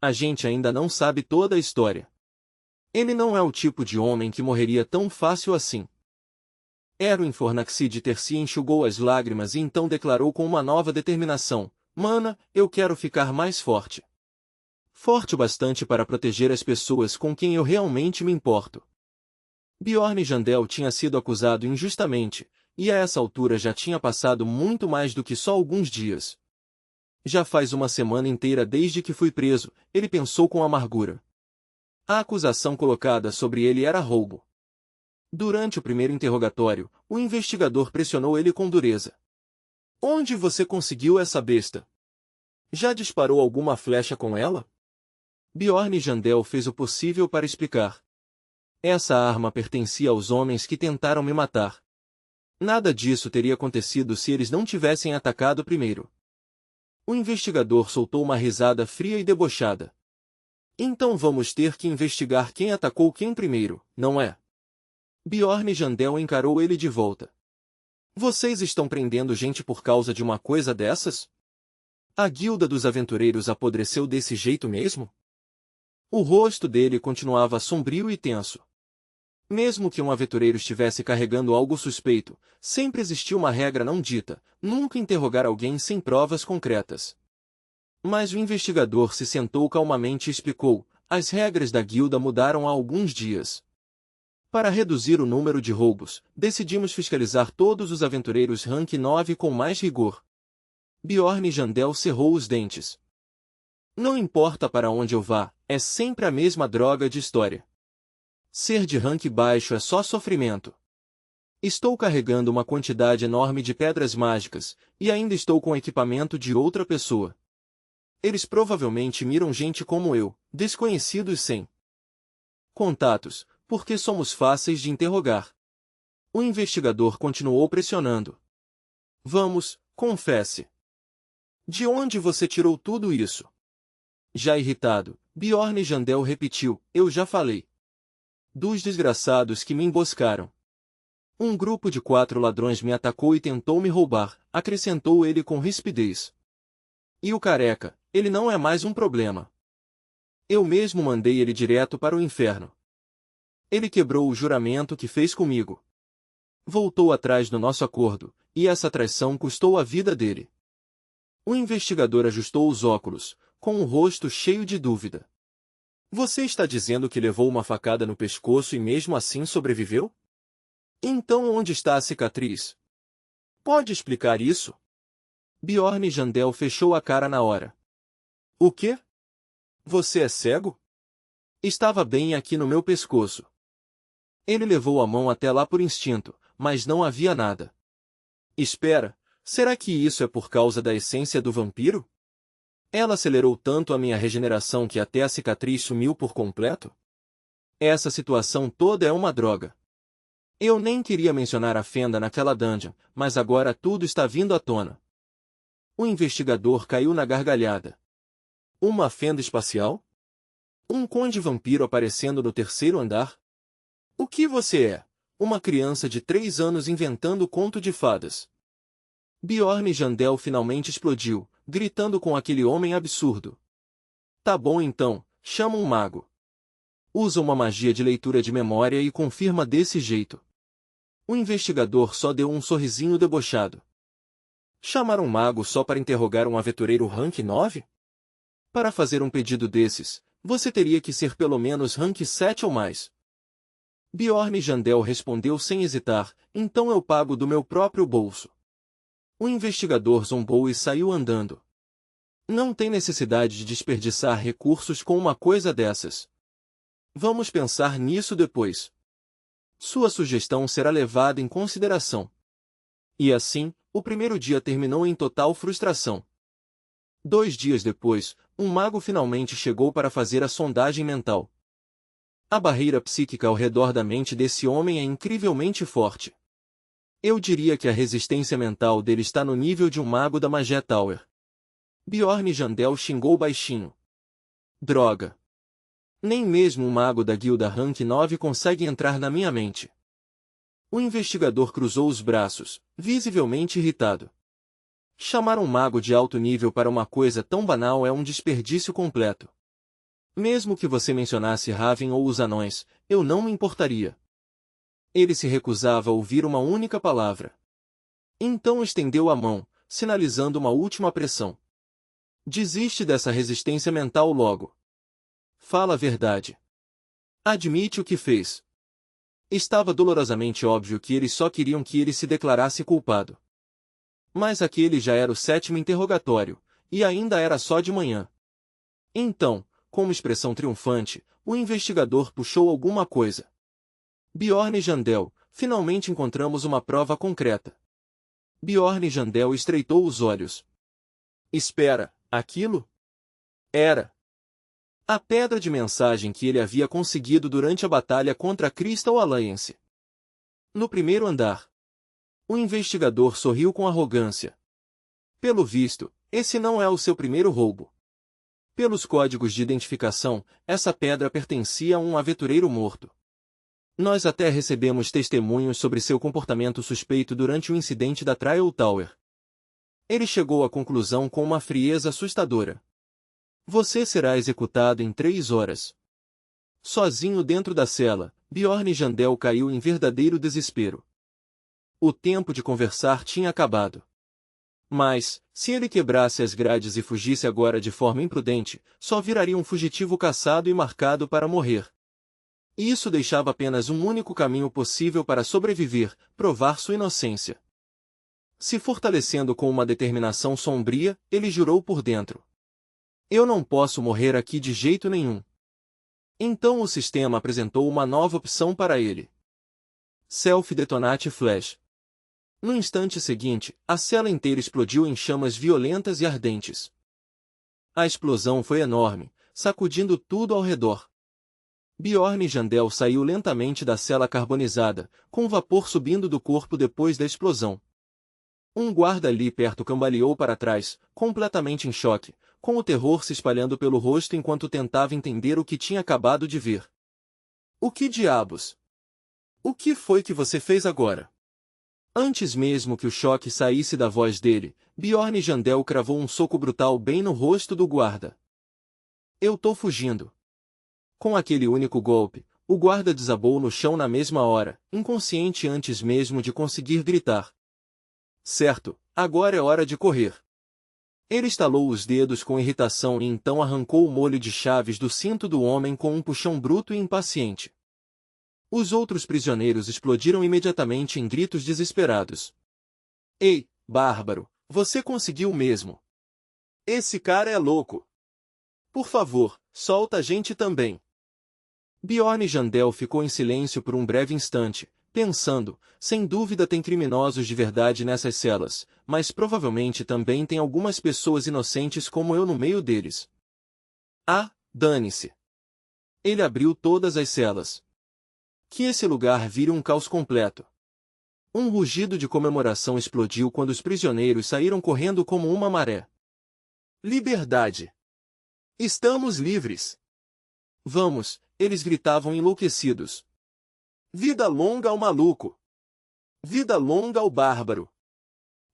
A gente ainda não sabe toda a história. Ele não é o tipo de homem que morreria tão fácil assim. Erwin Fornaxide Tercia enxugou as lágrimas e então declarou com uma nova determinação: Mana, eu quero ficar mais forte. Forte o bastante para proteger as pessoas com quem eu realmente me importo. Bjorn Jandel tinha sido acusado injustamente, e a essa altura já tinha passado muito mais do que só alguns dias. Já faz uma semana inteira desde que fui preso, ele pensou com amargura. A acusação colocada sobre ele era roubo. Durante o primeiro interrogatório, o investigador pressionou ele com dureza. Onde você conseguiu essa besta? Já disparou alguma flecha com ela? Bjorn Jandel fez o possível para explicar. Essa arma pertencia aos homens que tentaram me matar. Nada disso teria acontecido se eles não tivessem atacado primeiro. O investigador soltou uma risada fria e debochada. Então vamos ter que investigar quem atacou quem primeiro, não é? Bjorn Jandel encarou ele de volta. Vocês estão prendendo gente por causa de uma coisa dessas? A guilda dos aventureiros apodreceu desse jeito mesmo? O rosto dele continuava sombrio e tenso. Mesmo que um aventureiro estivesse carregando algo suspeito, sempre existiu uma regra não dita: nunca interrogar alguém sem provas concretas. Mas o investigador se sentou calmamente e explicou: as regras da guilda mudaram há alguns dias. Para reduzir o número de roubos, decidimos fiscalizar todos os aventureiros Rank 9 com mais rigor. Bjorn Jandel cerrou os dentes. Não importa para onde eu vá, é sempre a mesma droga de história. Ser de rank baixo é só sofrimento. Estou carregando uma quantidade enorme de pedras mágicas, e ainda estou com equipamento de outra pessoa. Eles provavelmente miram gente como eu, desconhecidos sem contatos, porque somos fáceis de interrogar. O investigador continuou pressionando. Vamos, confesse. De onde você tirou tudo isso? Já irritado, Bjorn Jandel repetiu: eu já falei. Dos desgraçados que me emboscaram. Um grupo de 4 ladrões me atacou e tentou me roubar, acrescentou ele com rispidez. E o careca, ele não é mais um problema. Eu mesmo mandei ele direto para o inferno. Ele quebrou o juramento que fez comigo. Voltou atrás do nosso acordo, e essa traição custou a vida dele. O investigador ajustou os óculos, com o rosto cheio de dúvida. Você está dizendo que levou uma facada no pescoço e mesmo assim sobreviveu? Então onde está a cicatriz? Pode explicar isso? Bjorn Jandel fechou a cara na hora. O quê? Você é cego? Estava bem aqui no meu pescoço. Ele levou a mão até lá por instinto, mas não havia nada. Espera, será que isso é por causa da essência do vampiro? Ela acelerou tanto a minha regeneração que até a cicatriz sumiu por completo? Essa situação toda é uma droga. Eu nem queria mencionar a fenda naquela dungeon, mas agora tudo está vindo à tona. O investigador caiu na gargalhada. Uma fenda espacial? Um conde vampiro aparecendo no terceiro andar? O que você é? Uma criança de 3 anos inventando conto de fadas. Bjorn Jandel finalmente explodiu, gritando com aquele homem absurdo. Tá bom então, chama um mago. Usa uma magia de leitura de memória e confirma desse jeito. O investigador só deu um sorrisinho debochado. Chamar um mago só para interrogar um aventureiro rank 9? Para fazer um pedido desses, você teria que ser pelo menos rank 7 ou mais. Bjorn Jandel respondeu sem hesitar: então eu pago do meu próprio bolso. O investigador zombou e saiu andando. Não tem necessidade de desperdiçar recursos com uma coisa dessas. Vamos pensar nisso depois. Sua sugestão será levada em consideração. E assim, o primeiro dia terminou em total frustração. 2 dias depois, um mago finalmente chegou para fazer a sondagem mental. A barreira psíquica ao redor da mente desse homem é incrivelmente forte. Eu diria que a resistência mental dele está no nível de um mago da Magia Tower. Bjorn Jandel xingou baixinho. Droga! Nem mesmo um mago da guilda Rank 9 consegue entrar na minha mente. O investigador cruzou os braços, visivelmente irritado. Chamar um mago de alto nível para uma coisa tão banal é um desperdício completo. Mesmo que você mencionasse Raven ou os anões, eu não me importaria. Ele se recusava a ouvir uma única palavra. Então estendeu a mão, sinalizando uma última pressão. Desiste dessa resistência mental logo. Fala a verdade. Admite o que fez. Estava dolorosamente óbvio que eles só queriam que ele se declarasse culpado. Mas aquele já era o 7º interrogatório, e ainda era só de manhã. Então, com uma expressão triunfante, o investigador puxou alguma coisa. Bjorn e Jandel, finalmente encontramos uma prova concreta. Bjorn e Jandel estreitou os olhos. Espera, aquilo? Era a pedra de mensagem que ele havia conseguido durante a batalha contra a Crystal Alliance. No primeiro andar. O investigador sorriu com arrogância. Pelo visto, esse não é o seu primeiro roubo. Pelos códigos de identificação, essa pedra pertencia a um aventureiro morto. Nós até recebemos testemunhos sobre seu comportamento suspeito durante o incidente da Trial Tower. Ele chegou à conclusão com uma frieza assustadora. Você será executado em 3 horas. Sozinho dentro da cela, Bjorn Jandel caiu em verdadeiro desespero. O tempo de conversar tinha acabado. Mas, se ele quebrasse as grades e fugisse agora de forma imprudente, só viraria um fugitivo caçado e marcado para morrer. E isso deixava apenas um único caminho possível para sobreviver, provar sua inocência. Se fortalecendo com uma determinação sombria, ele jurou por dentro. Eu não posso morrer aqui de jeito nenhum. Então o sistema apresentou uma nova opção para ele. Self-Detonate Flash. No instante seguinte, a cela inteira explodiu em chamas violentas e ardentes. A explosão foi enorme, sacudindo tudo ao redor. Bjorn Jandel saiu lentamente da cela carbonizada, com vapor subindo do corpo depois da explosão. Um guarda ali perto cambaleou para trás, completamente em choque, com o terror se espalhando pelo rosto enquanto tentava entender o que tinha acabado de ver. O que diabos? O que foi que você fez agora? Antes mesmo que o choque saísse da voz dele, Bjorn Jandel cravou um soco brutal bem no rosto do guarda. Eu tô fugindo. Com aquele único golpe, o guarda desabou no chão na mesma hora, inconsciente antes mesmo de conseguir gritar. Certo, agora é hora de correr. Ele estalou os dedos com irritação e então arrancou o molho de chaves do cinto do homem com um puxão bruto e impaciente. Os outros prisioneiros explodiram imediatamente em gritos desesperados. Ei, bárbaro, você conseguiu mesmo. Esse cara é louco. Por favor, solta a gente também. Bjorn Jandel ficou em silêncio por um breve instante, pensando, sem dúvida tem criminosos de verdade nessas celas, mas provavelmente também tem algumas pessoas inocentes como eu no meio deles. Ah, dane-se. Ele abriu todas as celas. Que esse lugar vire um caos completo. Um rugido de comemoração explodiu quando os prisioneiros saíram correndo como uma maré. Liberdade! Estamos livres! Vamos, eles gritavam enlouquecidos. Vida longa ao maluco! Vida longa ao bárbaro!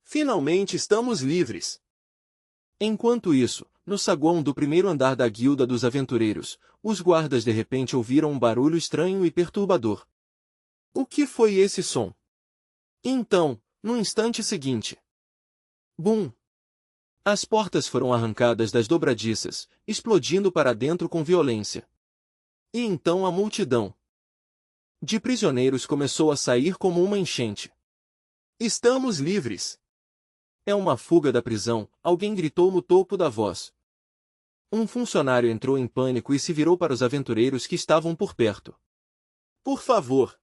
Finalmente estamos livres! Enquanto isso, no saguão do primeiro andar da Guilda dos Aventureiros, os guardas de repente ouviram um barulho estranho e perturbador. O que foi esse som? Então, no instante seguinte. Bum! As portas foram arrancadas das dobradiças, explodindo para dentro com violência. E então a multidão de prisioneiros começou a sair como uma enchente. Estamos livres! É uma fuga da prisão, alguém gritou no topo da voz. Um funcionário entrou em pânico e se virou para os aventureiros que estavam por perto. Por favor!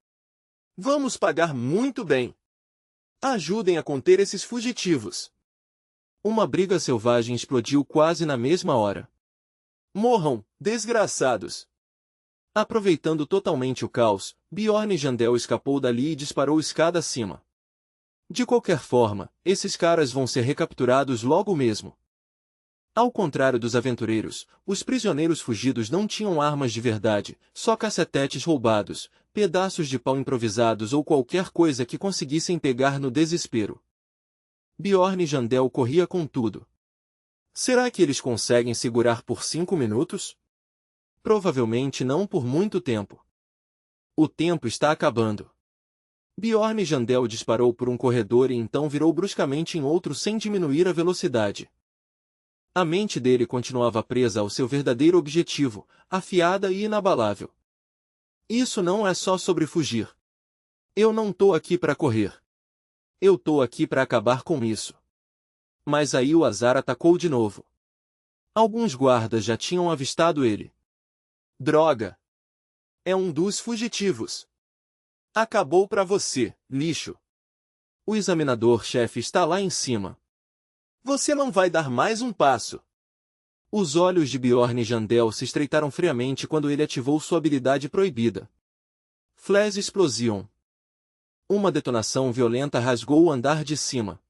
Vamos pagar muito bem! Ajudem a conter esses fugitivos! Uma briga selvagem explodiu quase na mesma hora. Morram, desgraçados! Aproveitando totalmente o caos, Bjorn Jandel escapou dali e disparou escada acima. De qualquer forma, esses caras vão ser recapturados logo mesmo. Ao contrário dos aventureiros, os prisioneiros fugidos não tinham armas de verdade, só cacetetes roubados, pedaços de pau improvisados ou qualquer coisa que conseguissem pegar no desespero. Bjorn e Jandel corria com tudo. Será que eles conseguem segurar por 5 minutos? Provavelmente não por muito tempo. O tempo está acabando. Bjorn e Jandel disparou por um corredor e então virou bruscamente em outro sem diminuir a velocidade. A mente dele continuava presa ao seu verdadeiro objetivo, afiada e inabalável. Isso não é só sobre fugir. Eu não tô aqui para correr. Eu tô aqui para acabar com isso. Mas aí o azar atacou de novo. Alguns guardas já tinham avistado ele. Droga! É um dos fugitivos. Acabou para você, lixo. O examinador-chefe está lá em cima. Você não vai dar mais um passo. Os olhos de Bjorn e Jandel se estreitaram friamente quando ele ativou sua habilidade proibida. Flash Explosion. Uma detonação violenta rasgou o andar de cima.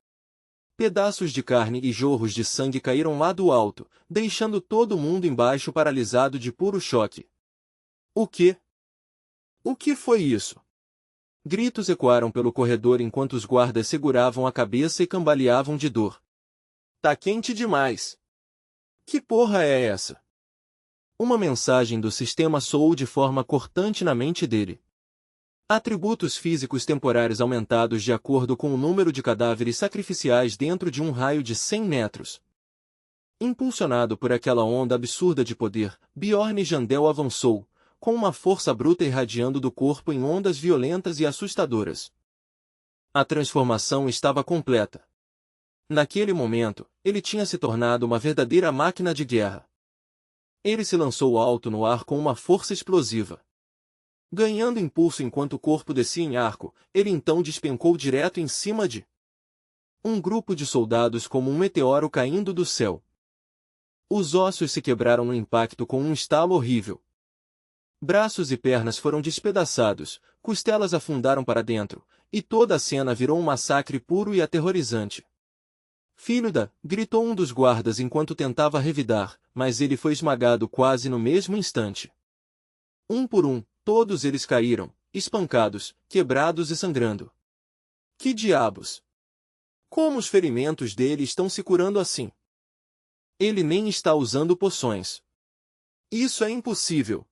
Pedaços de carne e jorros de sangue caíram lá do alto, deixando todo mundo embaixo paralisado de puro choque. O quê? O que foi isso? Gritos ecoaram pelo corredor enquanto os guardas seguravam a cabeça e cambaleavam de dor. Tá quente demais. Que porra é essa? Uma mensagem do sistema soou de forma cortante na mente dele. Atributos físicos temporários aumentados de acordo com o número de cadáveres sacrificiais dentro de um raio de 100 metros. Impulsionado por aquela onda absurda de poder, Bjorn e Jandel avançou, com uma força bruta irradiando do corpo em ondas violentas e assustadoras. A transformação estava completa. Naquele momento, ele tinha se tornado uma verdadeira máquina de guerra. Ele se lançou alto no ar com uma força explosiva. Ganhando impulso enquanto o corpo descia em arco, ele então despencou direto em cima de um grupo de soldados como um meteoro caindo do céu. Os ossos se quebraram no impacto com um estalo horrível. Braços e pernas foram despedaçados, costelas afundaram para dentro, e toda a cena virou um massacre puro e aterrorizante. Filho da! Gritou um dos guardas enquanto tentava revidar, mas ele foi esmagado quase no mesmo instante. Um por um, todos eles caíram, espancados, quebrados e sangrando. Que diabos! Como os ferimentos dele estão se curando assim? Ele nem está usando poções. Isso é impossível!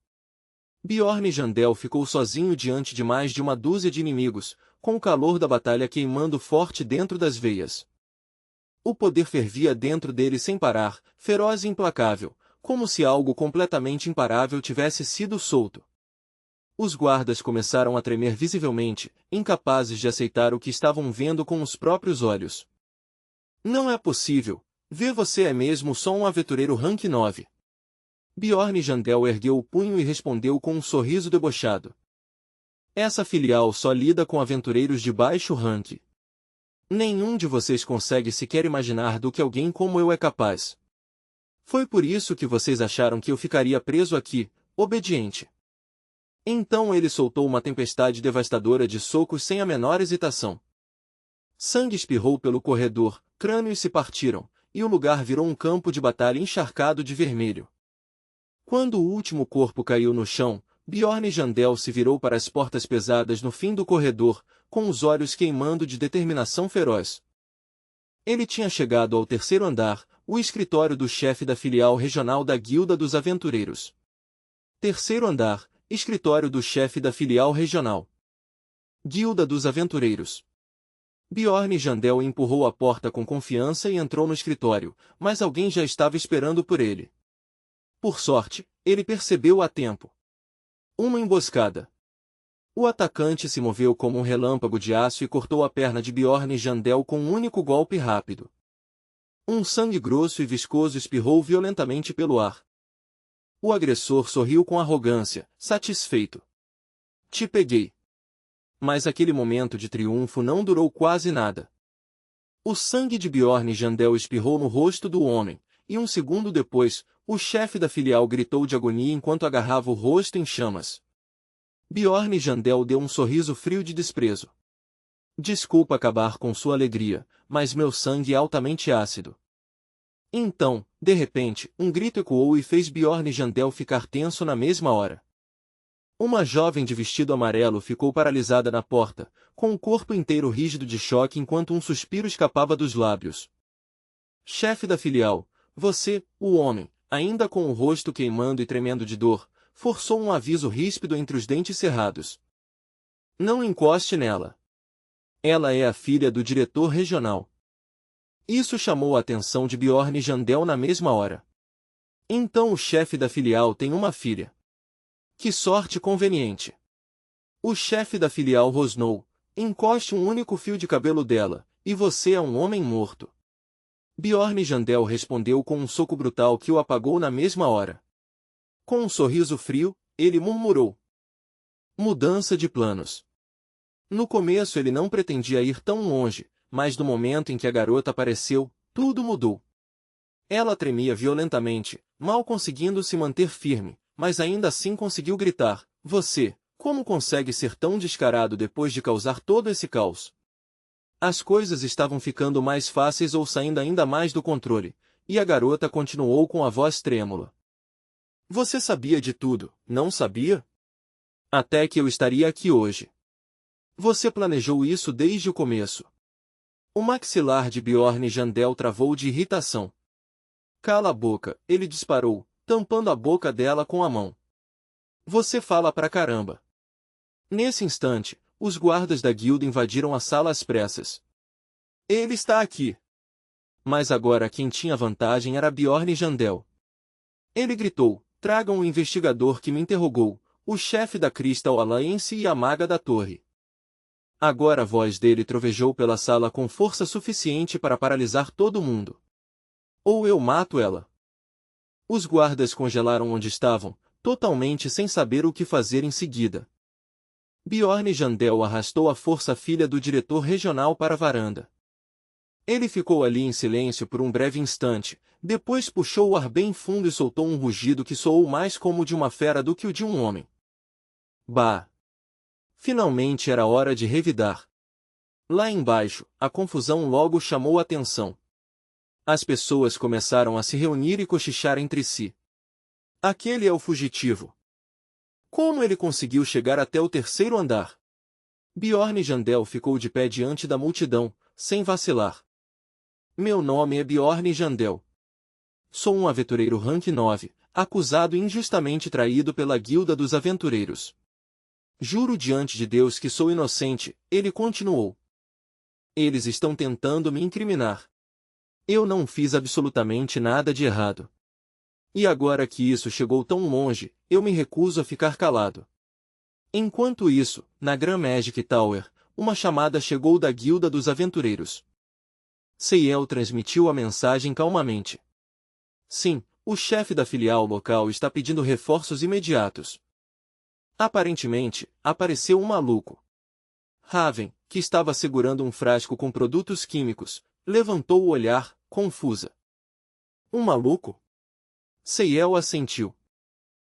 Bjorn Jandel ficou sozinho diante de mais de uma dúzia de inimigos, com o calor da batalha queimando forte dentro das veias. O poder fervia dentro dele sem parar, feroz e implacável, como se algo completamente imparável tivesse sido solto. Os guardas começaram a tremer visivelmente, incapazes de aceitar o que estavam vendo com os próprios olhos. Não é possível. Vê, você é mesmo só um aventureiro rank 9. Bjorn Jandel ergueu o punho e respondeu com um sorriso debochado. Essa filial só lida com aventureiros de baixo rank. Nenhum de vocês consegue sequer imaginar do que alguém como eu é capaz. Foi por isso que vocês acharam que eu ficaria preso aqui, obediente. Então ele soltou uma tempestade devastadora de socos sem a menor hesitação. Sangue espirrou pelo corredor, crânios se partiram, e o lugar virou um campo de batalha encharcado de vermelho. Quando o último corpo caiu no chão, Bjorn Jandel se virou para as portas pesadas no fim do corredor, com os olhos queimando de determinação feroz. Ele tinha chegado ao terceiro andar, o escritório do chefe da filial regional da Guilda dos Aventureiros. Terceiro andar, escritório do chefe da filial regional. Guilda dos Aventureiros. Bjorn Jandel empurrou a porta com confiança e entrou no escritório, mas alguém já estava esperando por ele. Por sorte, ele percebeu a tempo. Uma emboscada. O atacante se moveu como um relâmpago de aço e cortou a perna de Bjorn Jandel com um único golpe rápido. Um sangue grosso e viscoso espirrou violentamente pelo ar. O agressor sorriu com arrogância, satisfeito. Te peguei. Mas aquele momento de triunfo não durou quase nada. O sangue de Bjorn Jandel espirrou no rosto do homem, e um segundo depois, o chefe da filial gritou de agonia enquanto agarrava o rosto em chamas. Bjorn Jandel deu um sorriso frio de desprezo. Desculpa acabar com sua alegria, mas meu sangue é altamente ácido. Então, De repente, um grito ecoou e fez Bjorn e Jandel ficar tenso na mesma hora. Uma jovem de vestido amarelo ficou paralisada na porta, com o corpo inteiro rígido de choque enquanto um suspiro escapava dos lábios. Chefe da filial, você, o homem, ainda com o rosto queimando e tremendo de dor, forçou um aviso ríspido entre os dentes cerrados. Não encoste nela. Ela é a filha do diretor regional. Isso chamou a atenção de Bjorn e Jandel na mesma hora. Então o chefe da filial tem uma filha. Que sorte conveniente. O chefe da filial rosnou. Encoste um único fio de cabelo dela, e você é um homem morto. Bjorn e Jandel respondeu com um soco brutal que o apagou na mesma hora. Com um sorriso frio, ele murmurou. Mudança de planos. No começo ele não pretendia ir tão longe, mas no momento em que a garota apareceu, tudo mudou. Ela tremia violentamente, mal conseguindo se manter firme, mas ainda assim conseguiu gritar, você, como consegue ser tão descarado depois de causar todo esse caos? As coisas estavam ficando mais fáceis ou saindo ainda mais do controle, e a garota continuou com a voz trêmula. Você sabia de tudo, não sabia? Até que eu estaria aqui hoje. Você planejou isso desde o começo. O maxilar de Bjorn e Jandel travou de irritação. Cala a boca, ele disparou, tampando a boca dela com a mão. Você fala pra caramba. Nesse instante, os guardas da guilda invadiram a sala às pressas. Ele está aqui. Mas agora quem tinha vantagem era Bjorn e Jandel. Ele gritou, tragam o investigador que me interrogou, o chefe da Crystal Alliance e a maga da torre. Agora a voz dele trovejou pela sala com força suficiente para paralisar todo mundo. Ou eu mato ela. Os guardas congelaram onde estavam, totalmente sem saber o que fazer em seguida. Bjorn e Jandel arrastou à força a filha do diretor regional para a varanda. Ele ficou ali em silêncio por um breve instante, depois puxou o ar bem fundo e soltou um rugido que soou mais como o de uma fera do que o de um homem. Bah! Finalmente era hora de revidar. Lá embaixo, a confusão logo chamou a atenção. As pessoas começaram a se reunir e cochichar entre si. Aquele é o fugitivo. Como ele conseguiu chegar até o terceiro andar? Bjorn e Jandel ficou de pé diante da multidão, sem vacilar. Meu nome é Bjorn e Jandel. Sou um aventureiro rank 9, acusado e injustamente traído pela guilda dos aventureiros. Juro diante de Deus que sou inocente, ele continuou. Eles estão tentando me incriminar. Eu não fiz absolutamente nada de errado. E agora que isso chegou tão longe, eu me recuso a ficar calado. Enquanto isso, na Grand Magic Tower, uma chamada chegou da Guilda dos Aventureiros. Seiel transmitiu a mensagem calmamente. Sim, o chefe da filial local está pedindo reforços imediatos. Aparentemente, apareceu um maluco. Raven, que estava segurando um frasco com produtos químicos, levantou o olhar, confusa. Um maluco? Seiel assentiu.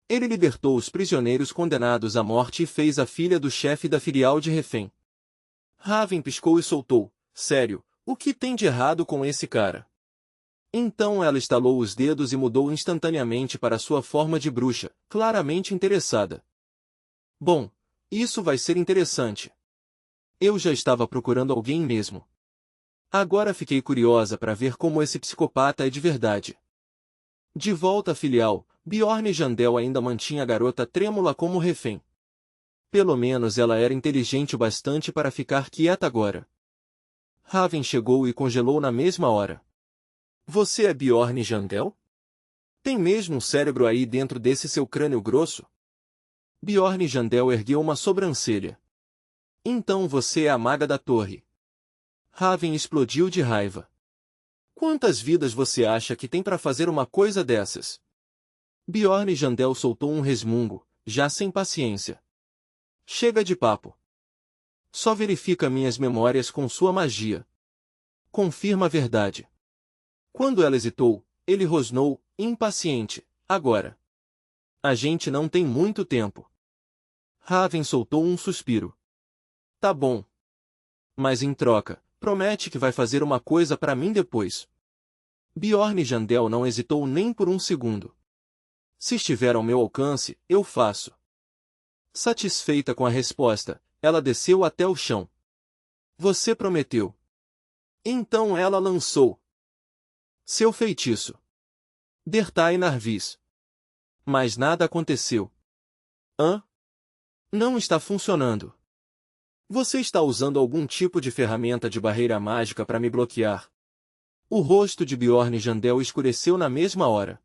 Ele libertou os prisioneiros condenados à morte e fez a filha do chefe da filial de refém. Raven piscou e soltou. Sério, o que tem de errado com esse cara? Então ela estalou os dedos e mudou instantaneamente para sua forma de bruxa, claramente interessada. Bom, isso vai ser interessante. Eu já estava procurando alguém mesmo. Agora fiquei curiosa para ver como esse psicopata é de verdade. De volta à filial, Bjorn e Jandel ainda mantinha a garota trêmula como refém. Pelo menos ela era inteligente o bastante para ficar quieta agora. Raven chegou e congelou na mesma hora. Você é Bjorn e Jandel? Tem mesmo um cérebro aí dentro desse seu crânio grosso? Bjorn e Jandel ergueu uma sobrancelha. Então você é a maga da torre. Raven explodiu de raiva. Quantas vidas você acha que tem para fazer uma coisa dessas? Bjorn e Jandel soltou um resmungo, já sem paciência. Chega de papo. Só verifica minhas memórias com sua magia. Confirma a verdade. Quando ela hesitou, ele rosnou, impaciente. Agora. A gente não tem muito tempo. Raven soltou um suspiro. Tá bom. Mas em troca, promete que vai fazer uma coisa para mim depois. Bjorn Jandel não hesitou nem por um segundo. Se estiver ao meu alcance, eu faço. Satisfeita com a resposta, ela desceu até o chão. Você prometeu. Então ela lançou seu feitiço. Dertai Narvis. Mas nada aconteceu. Hã? Não está funcionando. Você está usando algum tipo de ferramenta de barreira mágica para me bloquear. O rosto de Bjorn Jandel escureceu na mesma hora.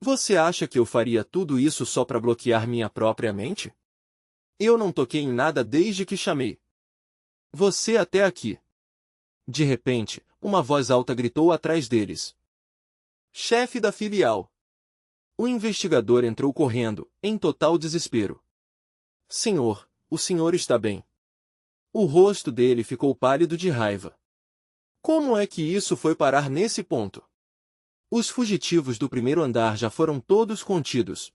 Você acha que eu faria tudo isso só para bloquear minha própria mente? Eu não toquei em nada desde que chamei você até aqui. De repente, uma voz alta gritou atrás deles. Chefe da filial. O investigador entrou correndo, em total desespero. Senhor, o senhor está bem. O rosto dele ficou pálido de raiva. Como é que isso foi parar nesse ponto? Os fugitivos do primeiro andar já foram todos contidos.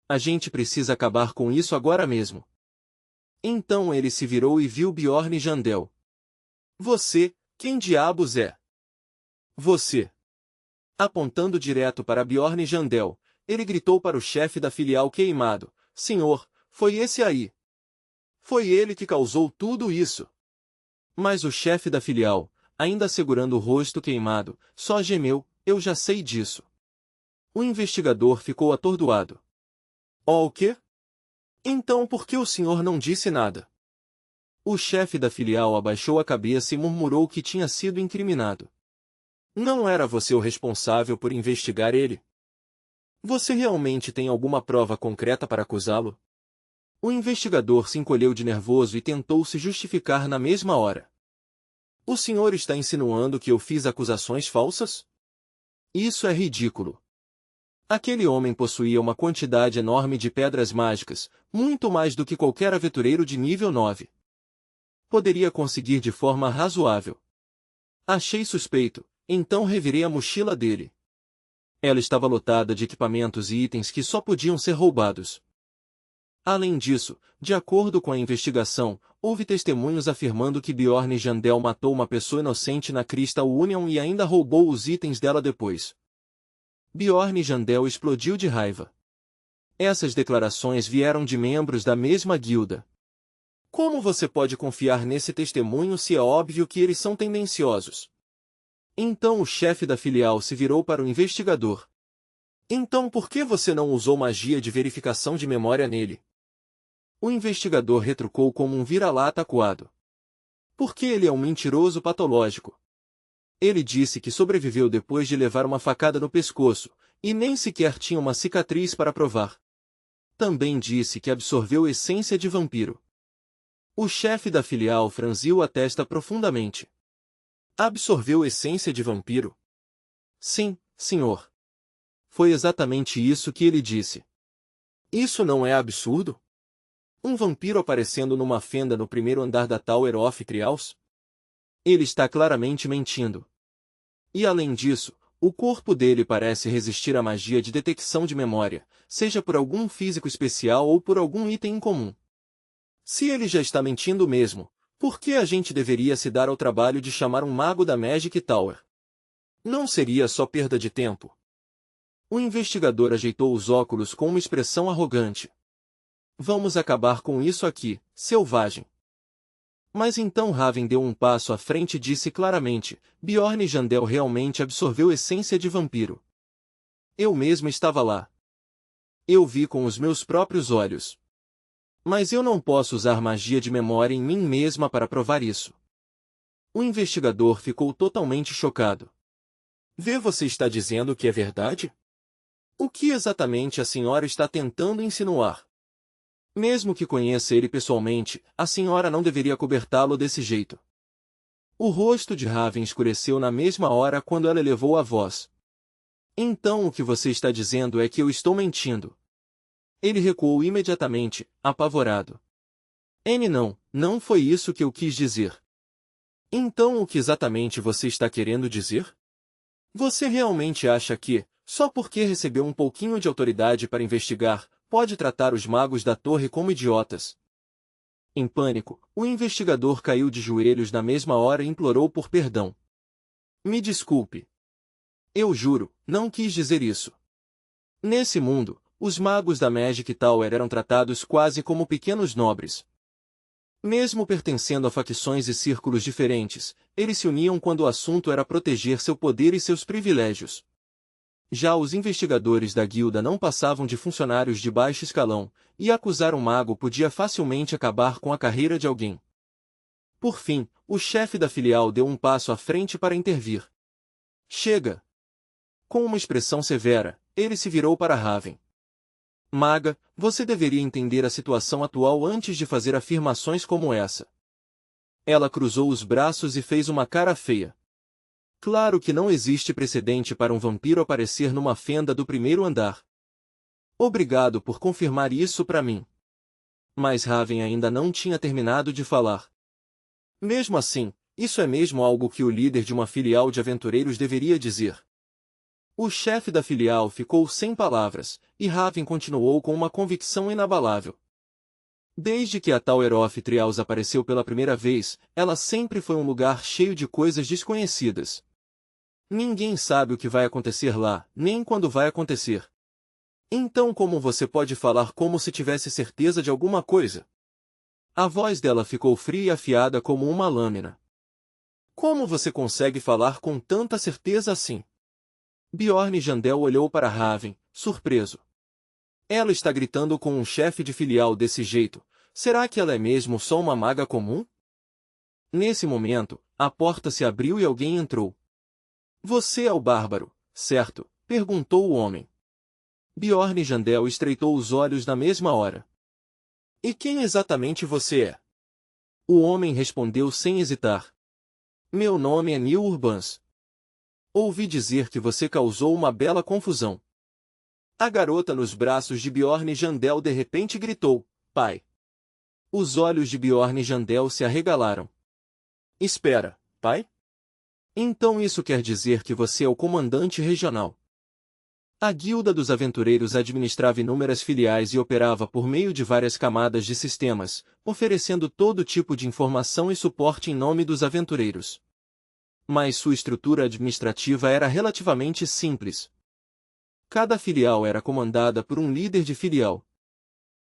A gente precisa acabar com isso agora mesmo. Então ele se virou e viu Bjorn Jandel. Você, quem diabos é? Você. Apontando direto para Bjorn Jandel, ele gritou para o chefe da filial queimado. Senhor, foi esse aí. Foi ele que causou tudo isso. Mas o chefe da filial, ainda segurando o rosto queimado, só gemeu, eu já sei disso. O investigador ficou atordoado. Oh, o quê? Então por que o senhor não disse nada? O chefe da filial abaixou a cabeça e murmurou que tinha sido incriminado. Não era você o responsável por investigar ele? Você realmente tem alguma prova concreta para acusá-lo? O investigador se encolheu de nervoso e tentou se justificar na mesma hora. O senhor está insinuando que eu fiz acusações falsas? Isso é ridículo. Aquele homem possuía uma quantidade enorme de pedras mágicas, muito mais do que qualquer aventureiro de nível 9. Poderia conseguir de forma razoável. Achei suspeito, então revirei a mochila dele. Ela estava lotada de equipamentos e itens que só podiam ser roubados. Além disso, de acordo com a investigação, houve testemunhos afirmando que Bjorn Jandel matou uma pessoa inocente na Crystal Union e ainda roubou os itens dela depois. Bjorn Jandel explodiu de raiva. Essas declarações vieram de membros da mesma guilda. Como você pode confiar nesse testemunho se é óbvio que eles são tendenciosos? Então o chefe da filial se virou para o investigador. Então por que você não usou magia de verificação de memória nele? O investigador retrucou como um vira-lata acuado. Porque ele é um mentiroso patológico. Ele disse que sobreviveu depois de levar uma facada no pescoço, e nem sequer tinha uma cicatriz para provar. Também disse que absorveu essência de vampiro. O chefe da filial franziu a testa profundamente. Absorveu essência de vampiro? Sim, senhor. Foi exatamente isso que ele disse. Isso não é absurdo? Um vampiro aparecendo numa fenda no primeiro andar da Tower of Trials? Ele está claramente mentindo. E além disso, o corpo dele parece resistir à magia de detecção de memória, seja por algum físico especial ou por algum item incomum. Se ele já está mentindo mesmo, por que a gente deveria se dar ao trabalho de chamar um mago da Magic Tower? Não seria só perda de tempo? O investigador ajeitou os óculos com uma expressão arrogante. Vamos acabar com isso aqui, selvagem. Mas então Raven deu um passo à frente e disse claramente, Bjorn Jandel realmente absorveu essência de vampiro. Eu mesmo estava lá. Eu vi com os meus próprios olhos. Mas eu não posso usar magia de memória em mim mesma para provar isso. O investigador ficou totalmente chocado. Vê, você está dizendo que é verdade? O que exatamente a senhora está tentando insinuar? Mesmo que conheça ele pessoalmente, a senhora não deveria cobertá-lo desse jeito. O rosto de Raven escureceu na mesma hora quando ela elevou a voz. Então o que você está dizendo é que eu estou mentindo. Ele recuou imediatamente, apavorado. Não foi isso que eu quis dizer. Então o que exatamente você está querendo dizer? Você realmente acha que, só porque recebeu um pouquinho de autoridade para investigar, pode tratar os magos da torre como idiotas? Em pânico, o investigador caiu de joelhos na mesma hora e implorou por perdão. Me desculpe. Eu juro, não quis dizer isso. Nesse mundo, os magos da Magic Tower eram tratados quase como pequenos nobres. Mesmo pertencendo a facções e círculos diferentes, eles se uniam quando o assunto era proteger seu poder e seus privilégios. Já os investigadores da guilda não passavam de funcionários de baixo escalão, e acusar um mago podia facilmente acabar com a carreira de alguém. Por fim, o chefe da filial deu um passo à frente para intervir. Chega! Com uma expressão severa, ele se virou para Raven. Maga, você deveria entender a situação atual antes de fazer afirmações como essa. Ela cruzou os braços e fez uma cara feia. Claro que não existe precedente para um vampiro aparecer numa fenda do primeiro andar. Obrigado por confirmar isso para mim. Mas Raven ainda não tinha terminado de falar. Mesmo assim, isso é mesmo algo que o líder de uma filial de aventureiros deveria dizer. O chefe da filial ficou sem palavras, e Raven continuou com uma convicção inabalável. Desde que a Tower of Trials apareceu pela primeira vez, ela sempre foi um lugar cheio de coisas desconhecidas. Ninguém sabe o que vai acontecer lá, nem quando vai acontecer. Então como você pode falar como se tivesse certeza de alguma coisa? A voz dela ficou fria e afiada como uma lâmina. Como você consegue falar com tanta certeza assim? Bjorn Jandel olhou para Raven, surpreso. Ela está gritando com um chefe de filial desse jeito. Será que ela é mesmo só uma maga comum? Nesse momento, a porta se abriu e alguém entrou. Você é o bárbaro, certo? Perguntou o homem. Bjorn Jandel estreitou os olhos na mesma hora. E quem exatamente você é? O homem respondeu sem hesitar. Meu nome é Neil Urbans. Ouvi dizer que você causou uma bela confusão. A garota nos braços de Bjorn Jandel de repente gritou, pai. Os olhos de Bjorn Jandel se arregalaram. Espera, pai? Então isso quer dizer que você é o comandante regional. A Guilda dos Aventureiros administrava inúmeras filiais e operava por meio de várias camadas de sistemas, oferecendo todo tipo de informação e suporte em nome dos aventureiros. Mas sua estrutura administrativa era relativamente simples. Cada filial era comandada por um líder de filial.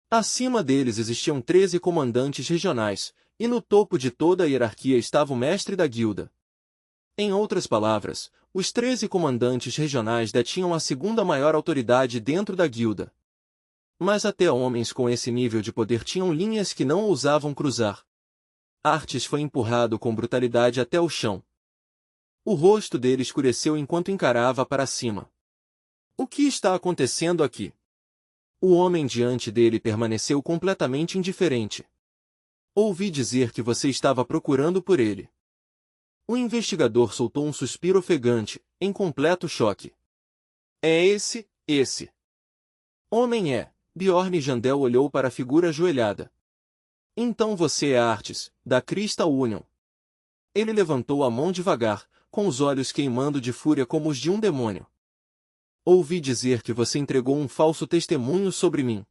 Acima deles existiam 13 comandantes regionais, e no topo de toda a hierarquia estava o mestre da guilda. Em outras palavras, os 13 comandantes regionais detinham a segunda maior autoridade dentro da guilda. Mas até homens com esse nível de poder tinham linhas que não ousavam cruzar. Artes foi empurrado com brutalidade até o chão. O rosto dele escureceu enquanto encarava para cima. O que está acontecendo aqui? O homem diante dele permaneceu completamente indiferente. Ouvi dizer que você estava procurando por ele. O investigador soltou um suspiro ofegante, em completo choque. É esse. Homem é. Bjorn Jandel olhou para a figura ajoelhada. Então você é Artes, da Crystal Union. Ele levantou a mão devagar, com os olhos queimando de fúria como os de um demônio. Ouvi dizer que você entregou um falso testemunho sobre mim.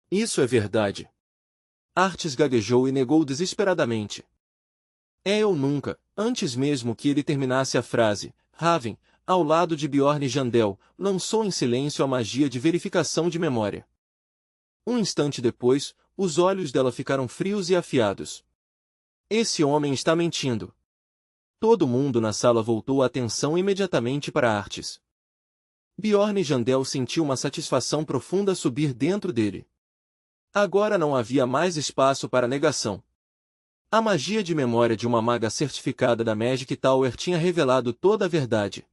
Isso é verdade. Artes gaguejou e negou desesperadamente. Eu nunca, antes mesmo que ele terminasse a frase, Raven, ao lado de Bjorn Jandel, lançou em silêncio a magia de verificação de memória. Um instante depois, os olhos dela ficaram frios e afiados. Esse homem está mentindo. Todo mundo na sala voltou a atenção imediatamente para Artes. Bjorn Jandel sentiu uma satisfação profunda subir dentro dele. Agora não havia mais espaço para negação. A magia de memória de uma maga certificada da Magic Tower tinha revelado toda a verdade.